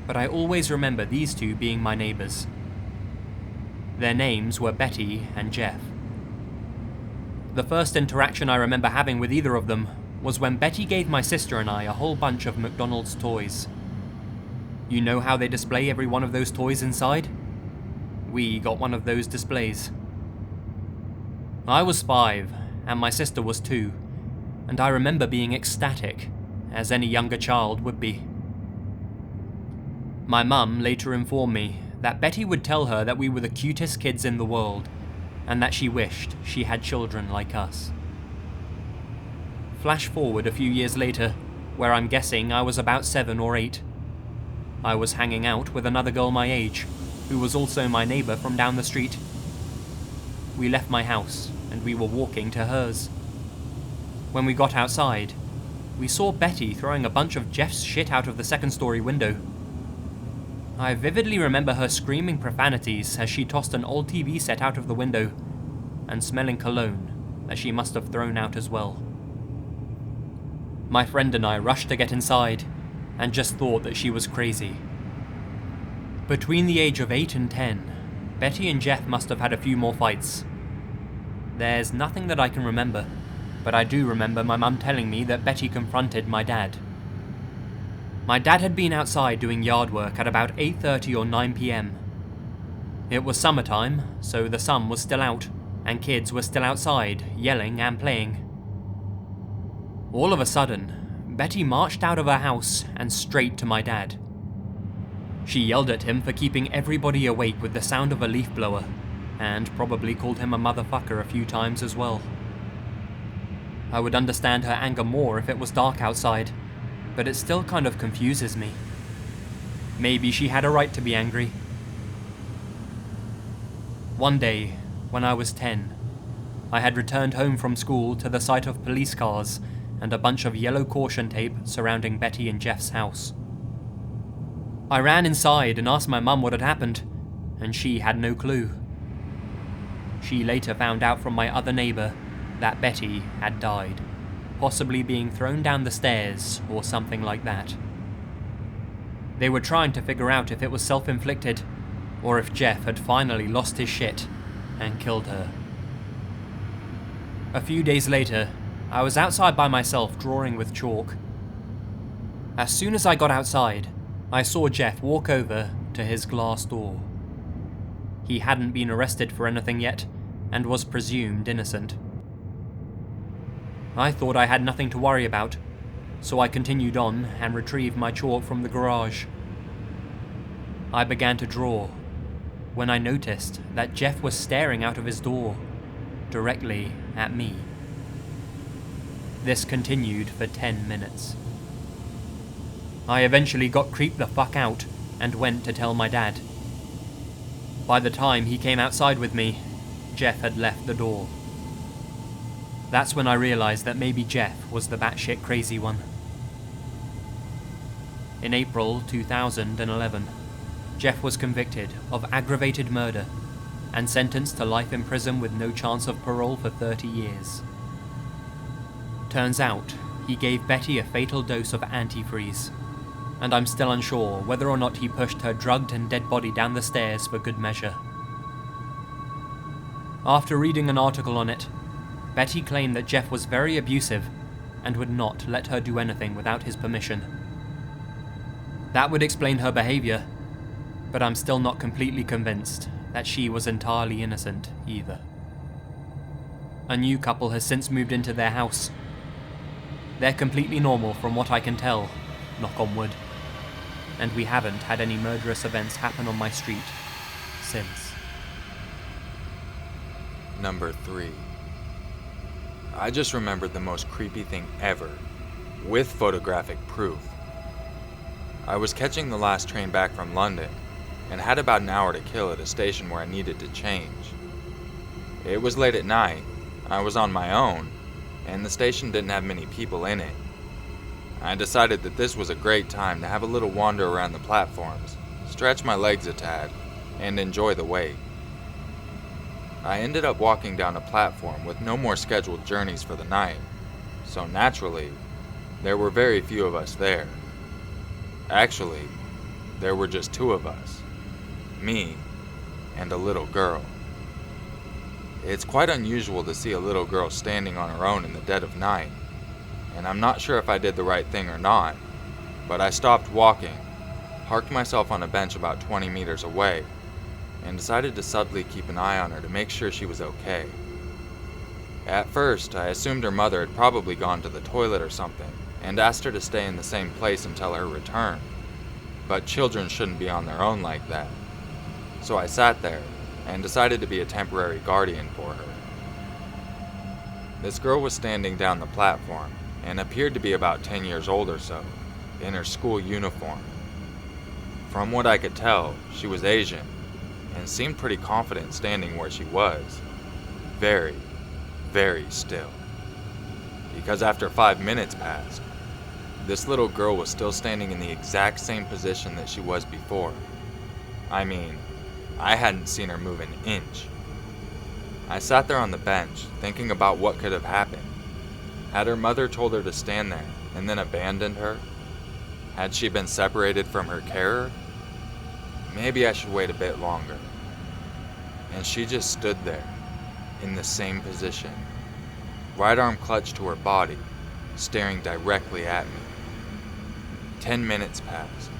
but I always remember these two being my neighbors. Their names were Betty and Jeff. The first interaction I remember having with either of them was when Betty gave my sister and I a whole bunch of McDonald's toys. You know how they display every one of those toys inside? We got one of those displays. I was 5, and my sister was 2, and I remember being ecstatic, as any younger child would be. My mum later informed me that Betty would tell her that we were the cutest kids in the world, and that she wished she had children like us. Flash forward a few years later, where I'm guessing I was about 7 or 8. I was hanging out with another girl my age, who was also my neighbour from down the street. We left my house, and we were walking to hers. When we got outside, we saw Betty throwing a bunch of Jeff's shit out of the second-story window. I vividly remember her screaming profanities as she tossed an old TV set out of the window, and smelling cologne that she must have thrown out as well. My friend and I rushed to get inside, and just thought that she was crazy. Between the age of 8 and 10, Betty and Jeff must have had a few more fights. There's nothing that I can remember, but I do remember my mum telling me that Betty confronted my dad. My dad had been outside doing yard work at about 8:30 or 9 PM. It was summertime, so the sun was still out, and kids were still outside, yelling and playing. All of a sudden, Betty marched out of her house and straight to my dad. She yelled at him for keeping everybody awake with the sound of a leaf blower, and probably called him a motherfucker a few times as well. I would understand her anger more if it was dark outside, but it still kind of confuses me. Maybe she had a right to be angry. One day, when I was 10, I had returned home from school to the sight of police cars and a bunch of yellow caution tape surrounding Betty and Jeff's house. I ran inside and asked my mum what had happened, and she had no clue. She later found out from my other neighbour that Betty had died, possibly being thrown down the stairs or something like that. They were trying to figure out if it was self-inflicted, or if Jeff had finally lost his shit and killed her. A few days later, I was outside by myself drawing with chalk. As soon as I got outside, I saw Jeff walk over to his glass door. He hadn't been arrested for anything yet, and was presumed innocent. I thought I had nothing to worry about, so I continued on and retrieved my chalk from the garage. I began to draw, when I noticed that Jeff was staring out of his door, directly at me. This continued for 10 minutes. I eventually got creeped the fuck out and went to tell my dad. By the time he came outside with me, Jeff had left the door. That's when I realized that maybe Jeff was the batshit crazy one. In April 2011, Jeff was convicted of aggravated murder and sentenced to life in prison with no chance of parole for 30 years. Turns out, he gave Betty a fatal dose of antifreeze, and I'm still unsure whether or not he pushed her drugged and dead body down the stairs for good measure. After reading an article on it, Betty claimed that Jeff was very abusive and would not let her do anything without his permission. That would explain her behavior, but I'm still not completely convinced that she was entirely innocent either. A new couple has since moved into their house. They're completely normal from what I can tell, knock on wood, and we haven't had any murderous events happen on my street since. Number 3. I just remembered the most creepy thing ever, with photographic proof. I was catching the last train back from London, and had about an hour to kill at a station where I needed to change. It was late at night, I was on my own, and the station didn't have many people in it. I decided that this was a great time to have a little wander around the platforms, stretch my legs a tad, and enjoy the wait. I ended up walking down a platform with no more scheduled journeys for the night, so naturally, there were very few of us there. Actually, there were just 2 of us. Me, and a little girl. It's quite unusual to see a little girl standing on her own in the dead of night, and I'm not sure if I did the right thing or not, but I stopped walking, parked myself on a bench about 20 meters away, and decided to subtly keep an eye on her to make sure she was okay. At first, I assumed her mother had probably gone to the toilet or something, and asked her to stay in the same place until her return, but children shouldn't be on their own like that. So I sat there and decided to be a temporary guardian for her. This girl was standing down the platform and appeared to be about 10 years old or so, in her school uniform. From what I could tell, she was Asian and seemed pretty confident standing where she was, very, very still. Because after 5 minutes passed, this little girl was still standing in the exact same position that she was before. I mean, I hadn't seen her move an inch. I sat there on the bench, thinking about what could have happened. Had her mother told her to stand there, and then abandoned her? Had she been separated from her carer? Maybe I should wait a bit longer. And she just stood there, in the same position, right arm clutched to her body, staring directly at me. 10 minutes passed.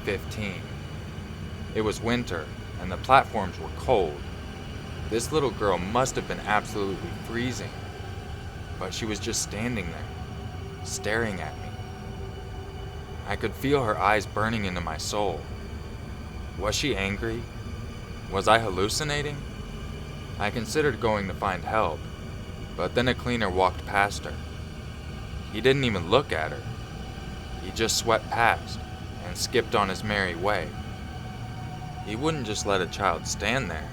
15. It was winter, and the platforms were cold. This little girl must have been absolutely freezing, but she was just standing there, staring at me. I could feel her eyes burning into my soul. Was she angry? Was I hallucinating? I considered going to find help, but then a cleaner walked past her. He didn't even look at her. He just swept past and skipped on his merry way. He wouldn't just let a child stand there,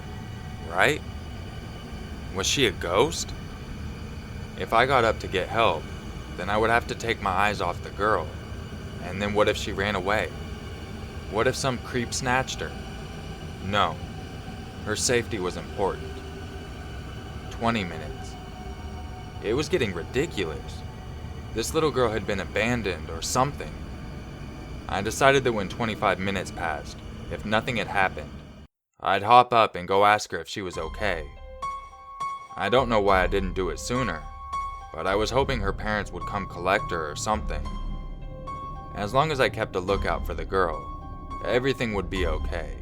right? Was she a ghost? If I got up to get help, then I would have to take my eyes off the girl. And then what if she ran away? What if some creep snatched her? No, her safety was important. 20 minutes. It was getting ridiculous. This little girl had been abandoned or something. I decided that when 25 minutes passed, if nothing had happened, I'd hop up and go ask her if she was okay. I don't know why I didn't do it sooner, but I was hoping her parents would come collect her or something. As long as I kept a lookout for the girl, everything would be okay.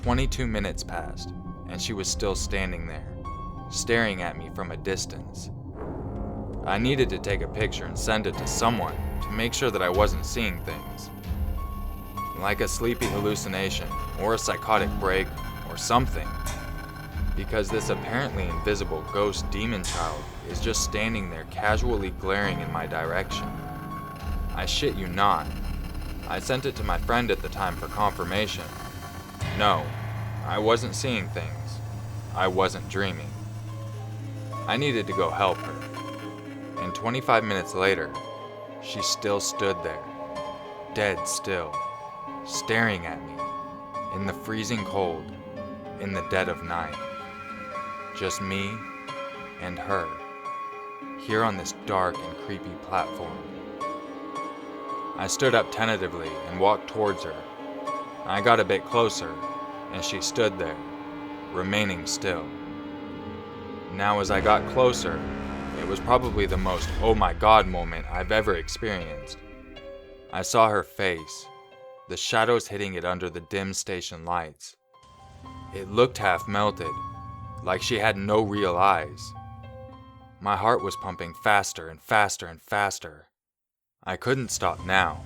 22 minutes passed, and she was still standing there, staring at me from a distance. I needed to take a picture and send it to someone to make sure that I wasn't seeing things. Like a sleepy hallucination, or a psychotic break, or something. Because this apparently invisible ghost demon child is just standing there casually glaring in my direction. I shit you not. I sent it to my friend at the time for confirmation. No, I wasn't seeing things. I wasn't dreaming. I needed to go help her. And 25 minutes later, she still stood there, dead still, staring at me, in the freezing cold, in the dead of night. Just me and her, here on this dark and creepy platform. I stood up tentatively and walked towards her. I got a bit closer, and she stood there, remaining still. Now as I got closer, it was probably the most oh my god moment I've ever experienced. I saw her face, the shadows hitting it under the dim station lights. It looked half melted, like she had no real eyes. My heart was pumping faster and faster and faster. I couldn't stop now.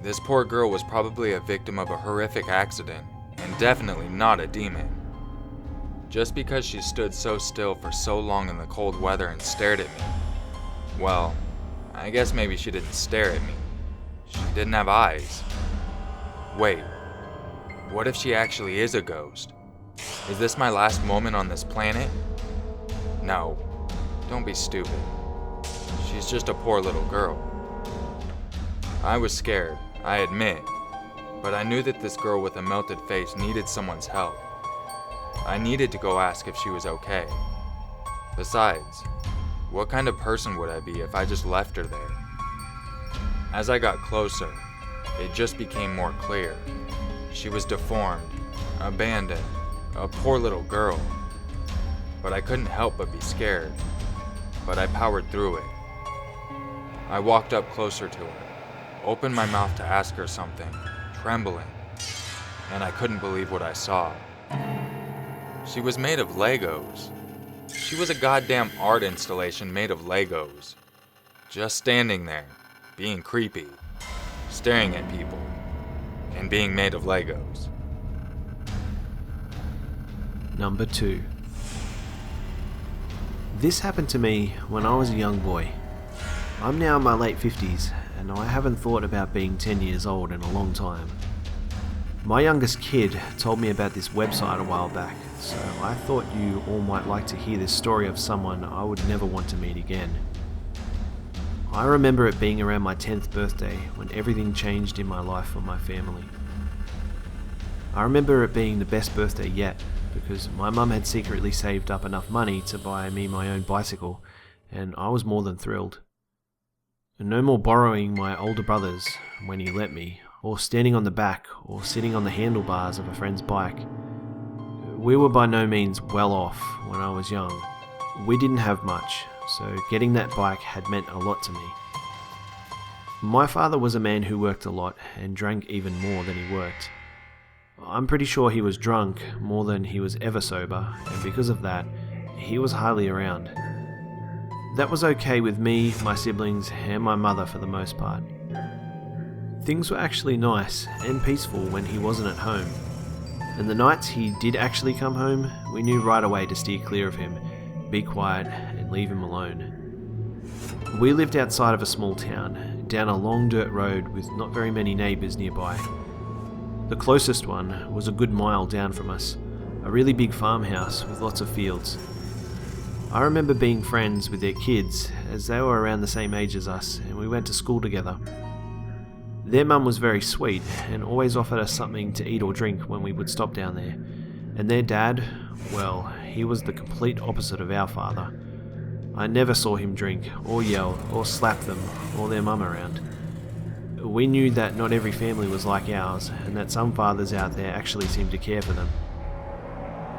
This poor girl was probably a victim of a horrific accident, and definitely not a demon. Just because she stood so still for so long in the cold weather and stared at me, well, I guess maybe she didn't stare at me. She didn't have eyes. Wait, what if she actually is a ghost? Is this my last moment on this planet? No, don't be stupid. She's just a poor little girl. I was scared, I admit, but I knew that this girl with a melted face needed someone's help. I needed to go ask if she was okay. Besides, what kind of person would I be if I just left her there? As I got closer, it just became more clear. She was deformed, abandoned, a poor little girl. But I couldn't help but be scared. But I powered through it. I walked up closer to her, opened my mouth to ask her something, trembling, and I couldn't believe what I saw. She was made of Legos. She was a goddamn art installation made of Legos. Just standing there, being creepy, staring at people, and being made of Legos. Number 2. This happened to me when I was a young boy. I'm now in my late 50s, and I haven't thought about being 10 years old in a long time. My youngest kid told me about this website a while back, so I thought you all might like to hear this story of someone I would never want to meet again. I remember it being around my 10th birthday when everything changed in my life for my family. I remember it being the best birthday yet, because my mum had secretly saved up enough money to buy me my own bicycle, and I was more than thrilled. No more borrowing my older brother's when he let me, or standing on the back, or sitting on the handlebars of a friend's bike. We were by no means well off when I was young. We didn't have much, so getting that bike had meant a lot to me. My father was a man who worked a lot and drank even more than he worked. I'm pretty sure he was drunk more than he was ever sober, and because of that, he was hardly around. That was okay with me, my siblings, and my mother for the most part. Things were actually nice and peaceful when he wasn't at home, and the nights he did actually come home, we knew right away to steer clear of him, be quiet, and leave him alone. We lived outside of a small town, down a long dirt road with not very many neighbours nearby. The closest one was a good mile down from us, a really big farmhouse with lots of fields. I remember being friends with their kids, as they were around the same age as us, and we went to school together. Their mum was very sweet, and always offered us something to eat or drink when we would stop down there. And their dad, well, he was the complete opposite of our father. I never saw him drink, or yell, or slap them, or their mum around. We knew that not every family was like ours, and that some fathers out there actually seemed to care for them.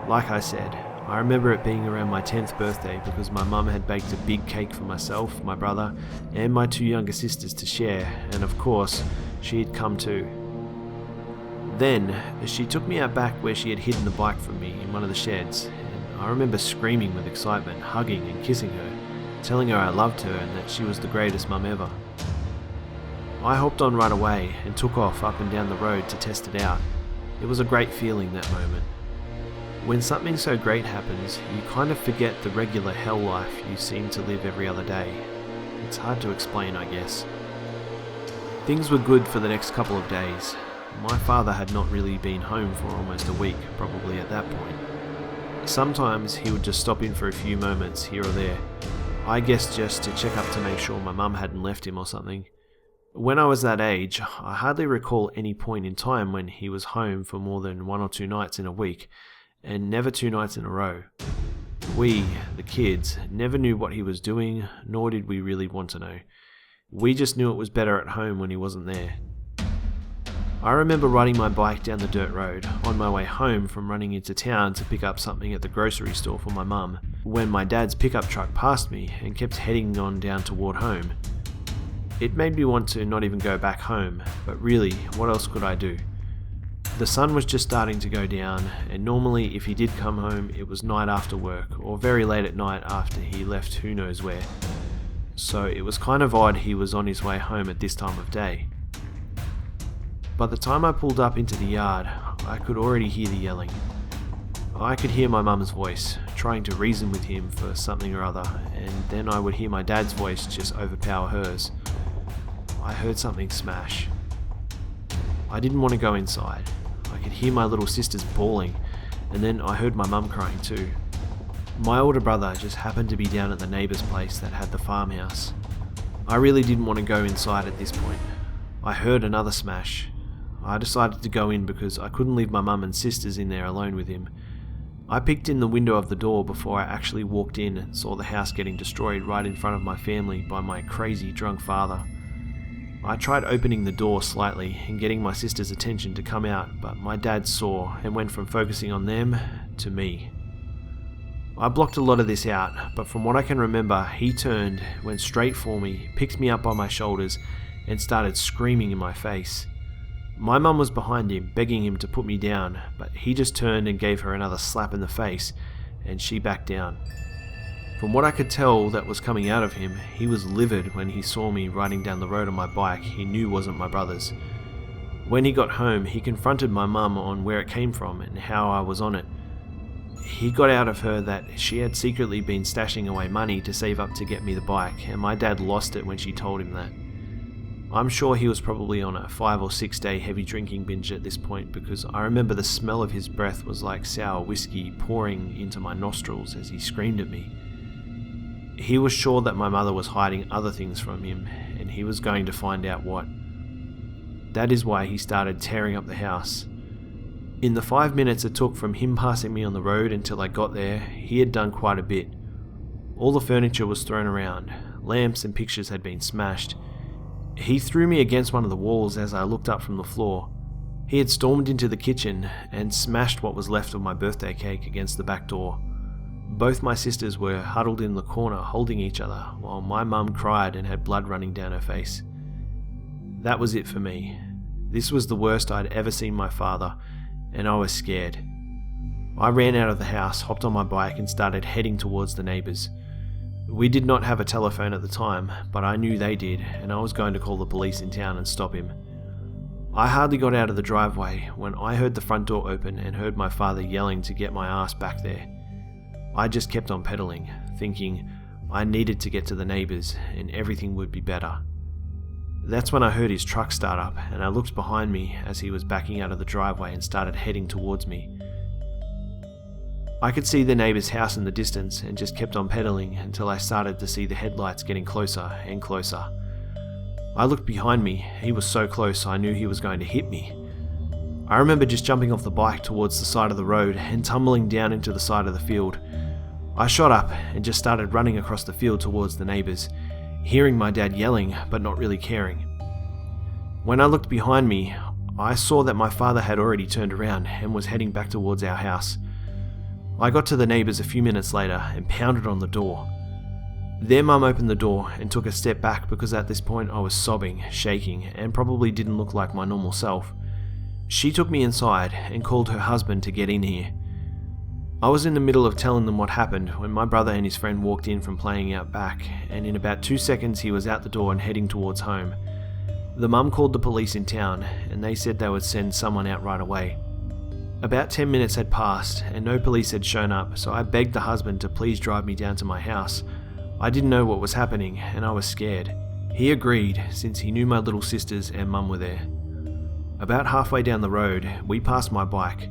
Like I said, I remember it being around my 10th birthday because my mum had baked a big cake for myself, my brother, and my 2 younger sisters to share, and of course, she had come too. Then, she took me out back where she had hidden the bike from me in one of the sheds, and I remember screaming with excitement, hugging and kissing her, telling her I loved her and that she was the greatest mum ever. I hopped on right away and took off up and down the road to test it out. It was a great feeling, that moment. When something so great happens, you kind of forget the regular hell life you seem to live every other day. It's hard to explain, I guess. Things were good for the next couple of days. My father had not really been home for almost a week, probably at that point. Sometimes he would just stop in for a few moments here or there. I guess just to check up to make sure my mum hadn't left him or something. When I was that age, I hardly recall any point in time when he was home for more than 1 or 2 nights in a week, and never 2 nights in a row. We, the kids, never knew what he was doing, nor did we really want to know. We just knew it was better at home when he wasn't there. I remember riding my bike down the dirt road on my way home from running into town to pick up something at the grocery store for my mum, when my dad's pickup truck passed me and kept heading on down toward home. It made me want to not even go back home, but really, what else could I do? The sun was just starting to go down, and normally if he did come home, it was night after work, or very late at night after he left who knows where. So it was kind of odd he was on his way home at this time of day. By the time I pulled up into the yard, I could already hear the yelling. I could hear my mum's voice, trying to reason with him for something or other, and then I would hear my dad's voice just overpower hers. I heard something smash. I didn't want to go inside. I could hear my little sisters bawling, and then I heard my mum crying too. My older brother just happened to be down at the neighbour's place that had the farmhouse. I really didn't want to go inside at this point. I heard another smash. I decided to go in because I couldn't leave my mum and sisters in there alone with him. I peeked in the window of the door before I actually walked in and saw the house getting destroyed right in front of my family by my crazy drunk father. I tried opening the door slightly and getting my sister's attention to come out, but my dad saw and went from focusing on them to me. I blocked a lot of this out, but from what I can remember, he turned, went straight for me, picked me up by my shoulders, and started screaming in my face. My mum was behind him, begging him to put me down, but he just turned and gave her another slap in the face, and she backed down. From what I could tell that was coming out of him, he was livid when he saw me riding down the road on my bike he knew wasn't my brother's. When he got home, he confronted my mum on where it came from and how I was on it. He got out of her that she had secretly been stashing away money to save up to get me the bike, and my dad lost it when she told him that. I'm sure he was probably on a 5 or 6 day heavy drinking binge at this point, because I remember the smell of his breath was like sour whiskey pouring into my nostrils as he screamed at me. He was sure that my mother was hiding other things from him, and he was going to find out what. That is why he started tearing up the house. In the 5 minutes it took from him passing me on the road until I got there, he had done quite a bit. All the furniture was thrown around, lamps and pictures had been smashed. He threw me against one of the walls as I looked up from the floor. He had stormed into the kitchen and smashed what was left of my birthday cake against the back door. Both my sisters were huddled in the corner holding each other while my mum cried and had blood running down her face. That was it for me. This was the worst I'd ever seen my father, and I was scared. I ran out of the house, hopped on my bike and started heading towards the neighbours. We did not have a telephone at the time, but I knew they did, and I was going to call the police in town and stop him. I hardly got out of the driveway when I heard the front door open and heard my father yelling to get my ass back there. I just kept on pedaling, thinking I needed to get to the neighbours and everything would be better. That's when I heard his truck start up, and I looked behind me as he was backing out of the driveway and started heading towards me. I could see the neighbour's house in the distance and just kept on pedaling until I started to see the headlights getting closer and closer. I looked behind me. He was so close I knew he was going to hit me. I remember just jumping off the bike towards the side of the road and tumbling down into the side of the field. I shot up and just started running across the field towards the neighbours, hearing my dad yelling but not really caring. When I looked behind me, I saw that my father had already turned around and was heading back towards our house. I got to the neighbours a few minutes later and pounded on the door. Their mum opened the door and took a step back because at this point I was sobbing, shaking, and probably didn't look like my normal self. She took me inside and called her husband to get in here. I was in the middle of telling them what happened when my brother and his friend walked in from playing out back, and in about 2 seconds he was out the door and heading towards home. The mum called the police in town and they said they would send someone out right away. About 10 minutes had passed and no police had shown up, so I begged the husband to please drive me down to my house. I didn't know what was happening and I was scared. He agreed since he knew my little sisters and mum were there. About halfway down the road, we passed my bike.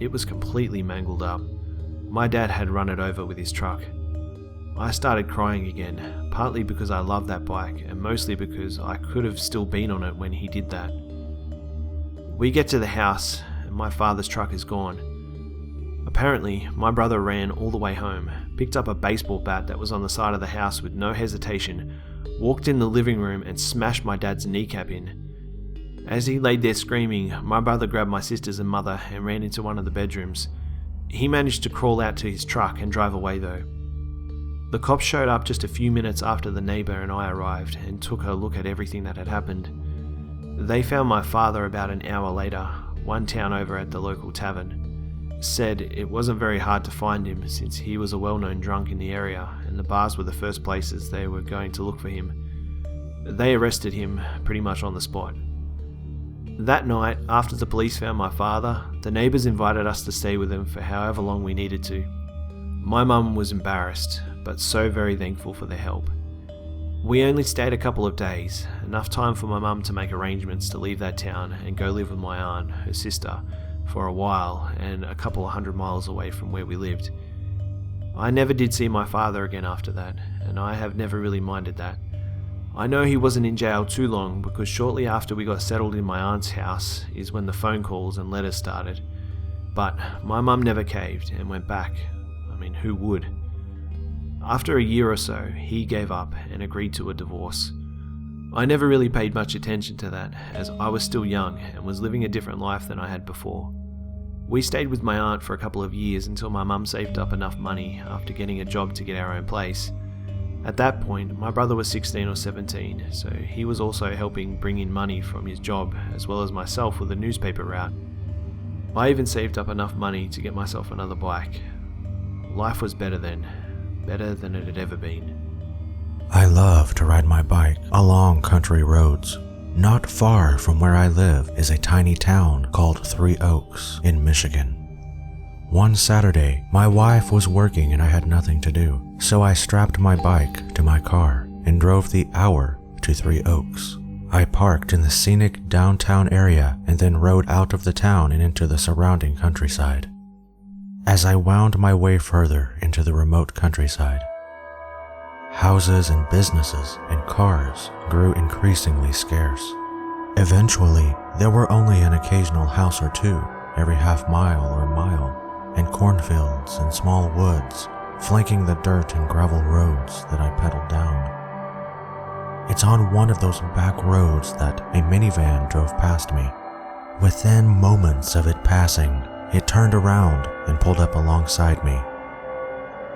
It was completely mangled up. My dad had run it over with his truck. I started crying again, partly because I loved that bike and mostly because I could have still been on it when he did that. We get to the house and my father's truck is gone. Apparently, my brother ran all the way home, picked up a baseball bat that was on the side of the house with no hesitation, walked in the living room and smashed my dad's kneecap in. As he laid there screaming, my brother grabbed my sisters and mother and ran into one of the bedrooms. He managed to crawl out to his truck and drive away though. The cops showed up just a few minutes after the neighbour and I arrived and took a look at everything that had happened. They found my father about an hour later, one town over at the local tavern. Said it wasn't very hard to find him since he was a well-known drunk in the area and the bars were the first places they were going to look for him. They arrested him pretty much on the spot. That night, after the police found my father, the neighbours invited us to stay with them for however long we needed to. My mum was embarrassed, but so very thankful for their help. We only stayed a couple of days, enough time for my mum to make arrangements to leave that town and go live with my aunt, her sister, for a while and a couple of 100 miles away from where we lived. I never did see my father again after that, and I have never really minded that. I know he wasn't in jail too long because shortly after we got settled in my aunt's house is when the phone calls and letters started. But my mum never caved and went back. I mean, who would? After a year or so, he gave up and agreed to a divorce. I never really paid much attention to that as I was still young and was living a different life than I had before. We stayed with my aunt for a couple of years until my mum saved up enough money after getting a job to get our own place. At that point, my brother was 16 or 17, so he was also helping bring in money from his job, as well as myself with the newspaper route. I even saved up enough money to get myself another bike. Life was better then, better than it had ever been. I love to ride my bike along country roads. Not far from where I live is a tiny town called 3 Oaks in Michigan. One Saturday, my wife was working and I had nothing to do, so I strapped my bike to my car and drove the hour to 3 Oaks. I parked in the scenic downtown area and then rode out of the town and into the surrounding countryside. As I wound my way further into the remote countryside, houses and businesses and cars grew increasingly scarce. Eventually, there were only an occasional house or two every half mile or mile, and cornfields and small woods flanking the dirt and gravel roads that I pedaled down. It's on one of those back roads that a minivan drove past me. Within moments of it passing, it turned around and pulled up alongside me.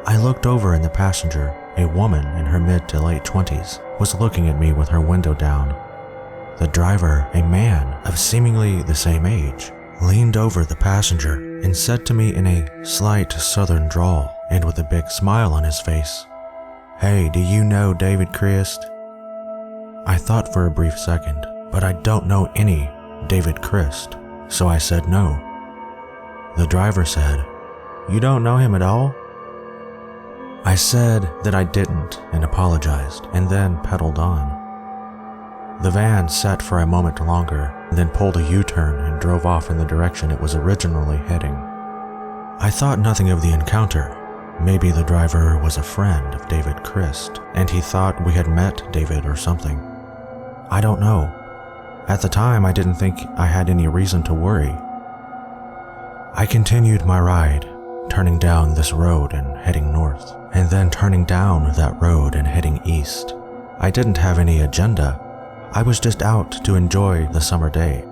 I looked over in the passenger. A woman in her mid to late 20s was looking at me with her window down. The driver, a man of seemingly the same age, leaned over the passenger and said to me in a slight southern drawl and with a big smile on his face, "Hey, do you know David Crist?" I thought for a brief second, but I don't know any David Crist, so I said no. The driver said, "You don't know him at all?" I said that I didn't and apologized, and then pedaled on. The van sat for a moment longer, then pulled a U-turn and drove off in the direction it was originally heading. I thought nothing of the encounter. Maybe the driver was a friend of David Crist, and he thought we had met David or something. I don't know. At the time, I didn't think I had any reason to worry. I continued my ride, turning down this road and heading north, and then turning down that road and heading east. I didn't have any agenda. I was just out to enjoy the summer day.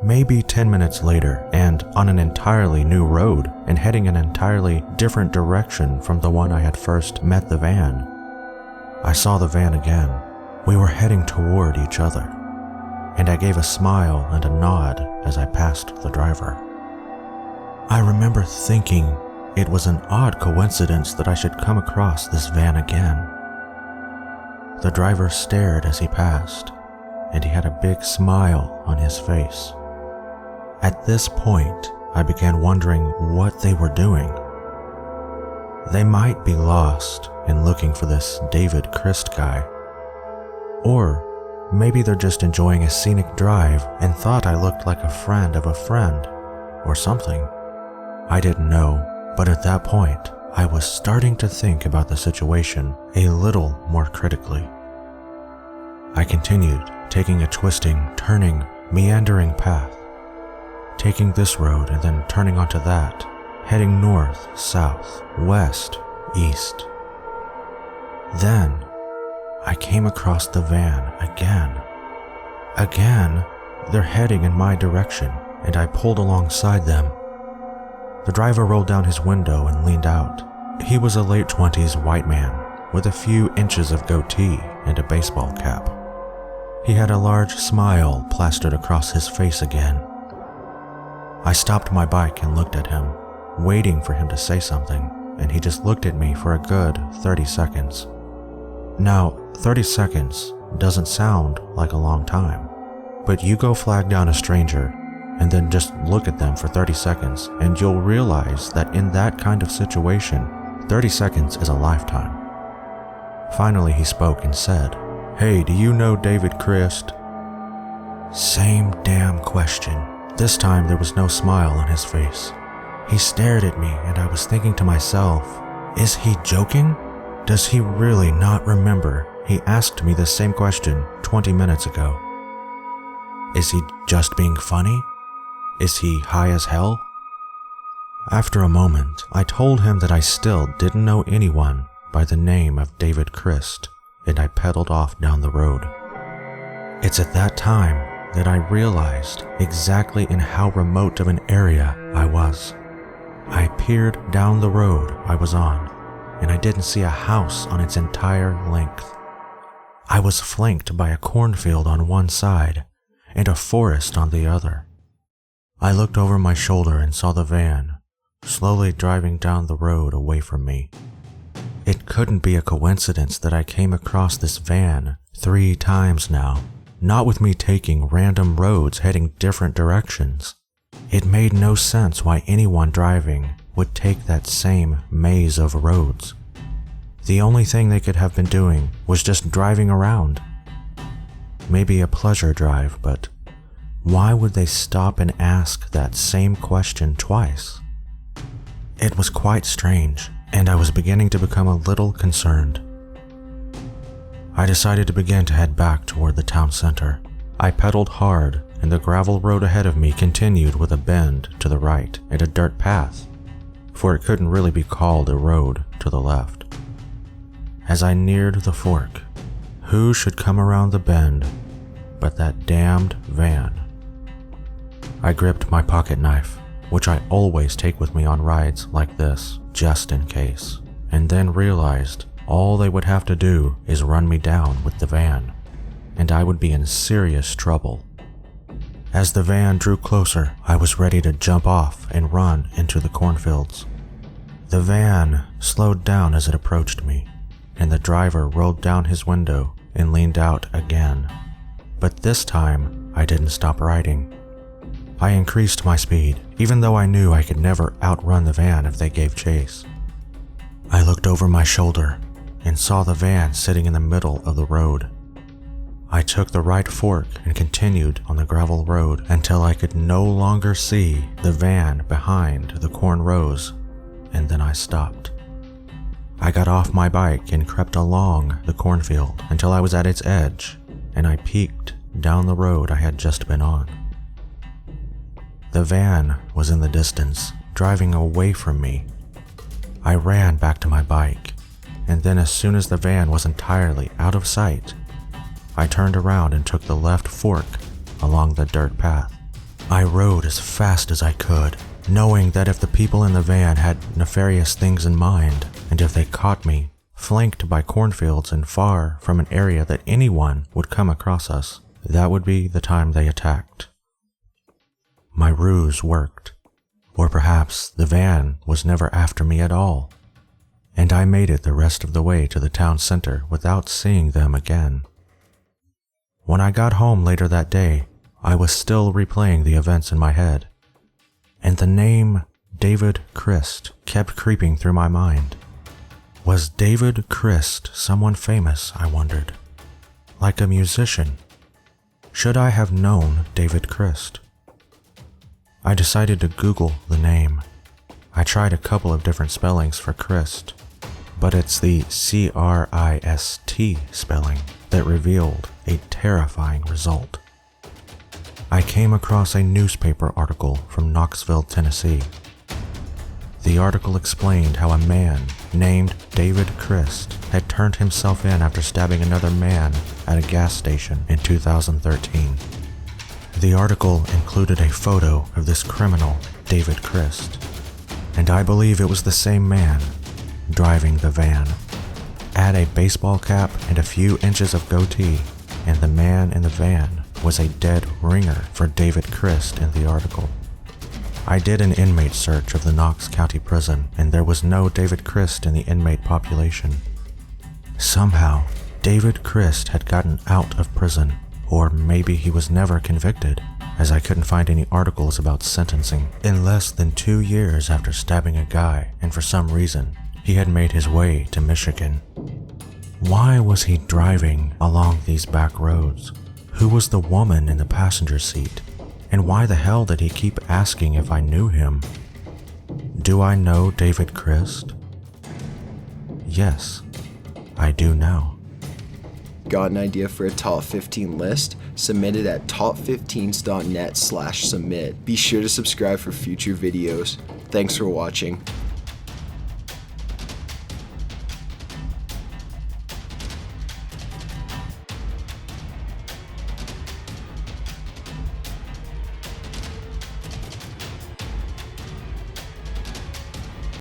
Maybe 10 minutes later, and on an entirely new road and heading an entirely different direction from the one I had first met the van, I saw the van again. We were heading toward each other, and I gave a smile and a nod as I passed the driver. I remember thinking it was an odd coincidence that I should come across this van again. The driver stared as he passed, and he had a big smile on his face. At this point, I began wondering what they were doing. They might be lost and looking for this David Crist guy. Or maybe they're just enjoying a scenic drive and thought I looked like a friend of a friend, or something. I didn't know, but at that point, I was starting to think about the situation a little more critically. I continued, taking a twisting, turning, meandering path, taking this road and then turning onto that, heading north, south, west, east. Then, I came across the van again. Again, they're heading in my direction, and I pulled alongside them. The driver rolled down his window and leaned out. He was a late 20s white man with a few inches of goatee and a baseball cap. He had a large smile plastered across his face again. I stopped my bike and looked at him, waiting for him to say something, and he just looked at me for a good 30 seconds. Now, 30 seconds doesn't sound like a long time, but you go flag down a stranger and then just look at them for 30 seconds and you'll realize that in that kind of situation, 30 seconds is a lifetime. Finally, he spoke and said, "Hey, do you know David Crist?" Same damn question. This time there was no smile on his face. He stared at me and I was thinking to myself, is he joking? Does he really not remember he asked me the same question 20 minutes ago? Is he just being funny? Is he high as hell? After a moment, I told him that I still didn't know anyone by the name of David Crist, and I pedaled off down the road. It's at that time that I realized exactly in how remote of an area I was. I peered down the road I was on, and I didn't see a house on its entire length. I was flanked by a cornfield on one side and a forest on the other. I looked over my shoulder and saw the van slowly driving down the road away from me. It couldn't be a coincidence that I came across this van 3 times now, not with me taking random roads heading different directions. It made no sense why anyone driving would take that same maze of roads. The only thing they could have been doing was just driving around. Maybe a pleasure drive, but why would they stop and ask that same question twice? It was quite strange, and I was beginning to become a little concerned. I decided to begin to head back toward the town center. I pedaled hard, and the gravel road ahead of me continued with a bend to the right and a dirt path, for it couldn't really be called a road to the left. As I neared the fork, who should come around the bend but that damned van? I gripped my pocket knife, which I always take with me on rides like this, just in case, and then realized all they would have to do is run me down with the van, and I would be in serious trouble. As the van drew closer, I was ready to jump off and run into the cornfields. The van slowed down as it approached me, and the driver rolled down his window and leaned out again. But this time, I didn't stop riding. I increased my speed, even though I knew I could never outrun the van if they gave chase. I looked over my shoulder and saw the van sitting in the middle of the road. I took the right fork and continued on the gravel road until I could no longer see the van behind the corn rows, and then I stopped. I got off my bike and crept along the cornfield until I was at its edge, and I peeked down the road I had just been on. The van was in the distance, driving away from me. I ran back to my bike, and then as soon as the van was entirely out of sight, I turned around and took the left fork along the dirt path. I rode as fast as I could, knowing that if the people in the van had nefarious things in mind, and if they caught me, flanked by cornfields and far from an area that anyone would come across us, that would be the time they attacked. My ruse worked. Or perhaps the van was never after me at all, and I made it the rest of the way to the town center without seeing them again. When I got home later that day, I was still replaying the events in my head, and the name David Crist kept creeping through my mind. Was David Crist someone famous, I wondered? Like a musician? Should I have known David Crist? I decided to Google the name. I tried a couple of different spellings for Crist, but it's the Crist spelling that revealed a terrifying result. I came across a newspaper article from Knoxville, Tennessee. The article explained how a man named David Crist had turned himself in after stabbing another man at a gas station in 2013. The article included a photo of this criminal, David Crist, and I believe it was the same man driving the van. Add a baseball cap and a few inches of goatee, and the man in the van was a dead ringer for David Crist in the article. I did an inmate search of the Knox County Prison, and there was no David Crist in the inmate population. Somehow, David Crist had gotten out of prison, or maybe he was never convicted, as I couldn't find any articles about sentencing. In less than 2 years after stabbing a guy, and for some reason, he had made his way to Michigan. Why was he driving along these back roads? Who was the woman in the passenger seat? And why the hell did he keep asking if I knew him? Do I know David Crist? Yes, I do now. Got an idea for a top 15 list? Submit it at top15s.net/submit. Be sure to subscribe for future videos. Thanks for watching.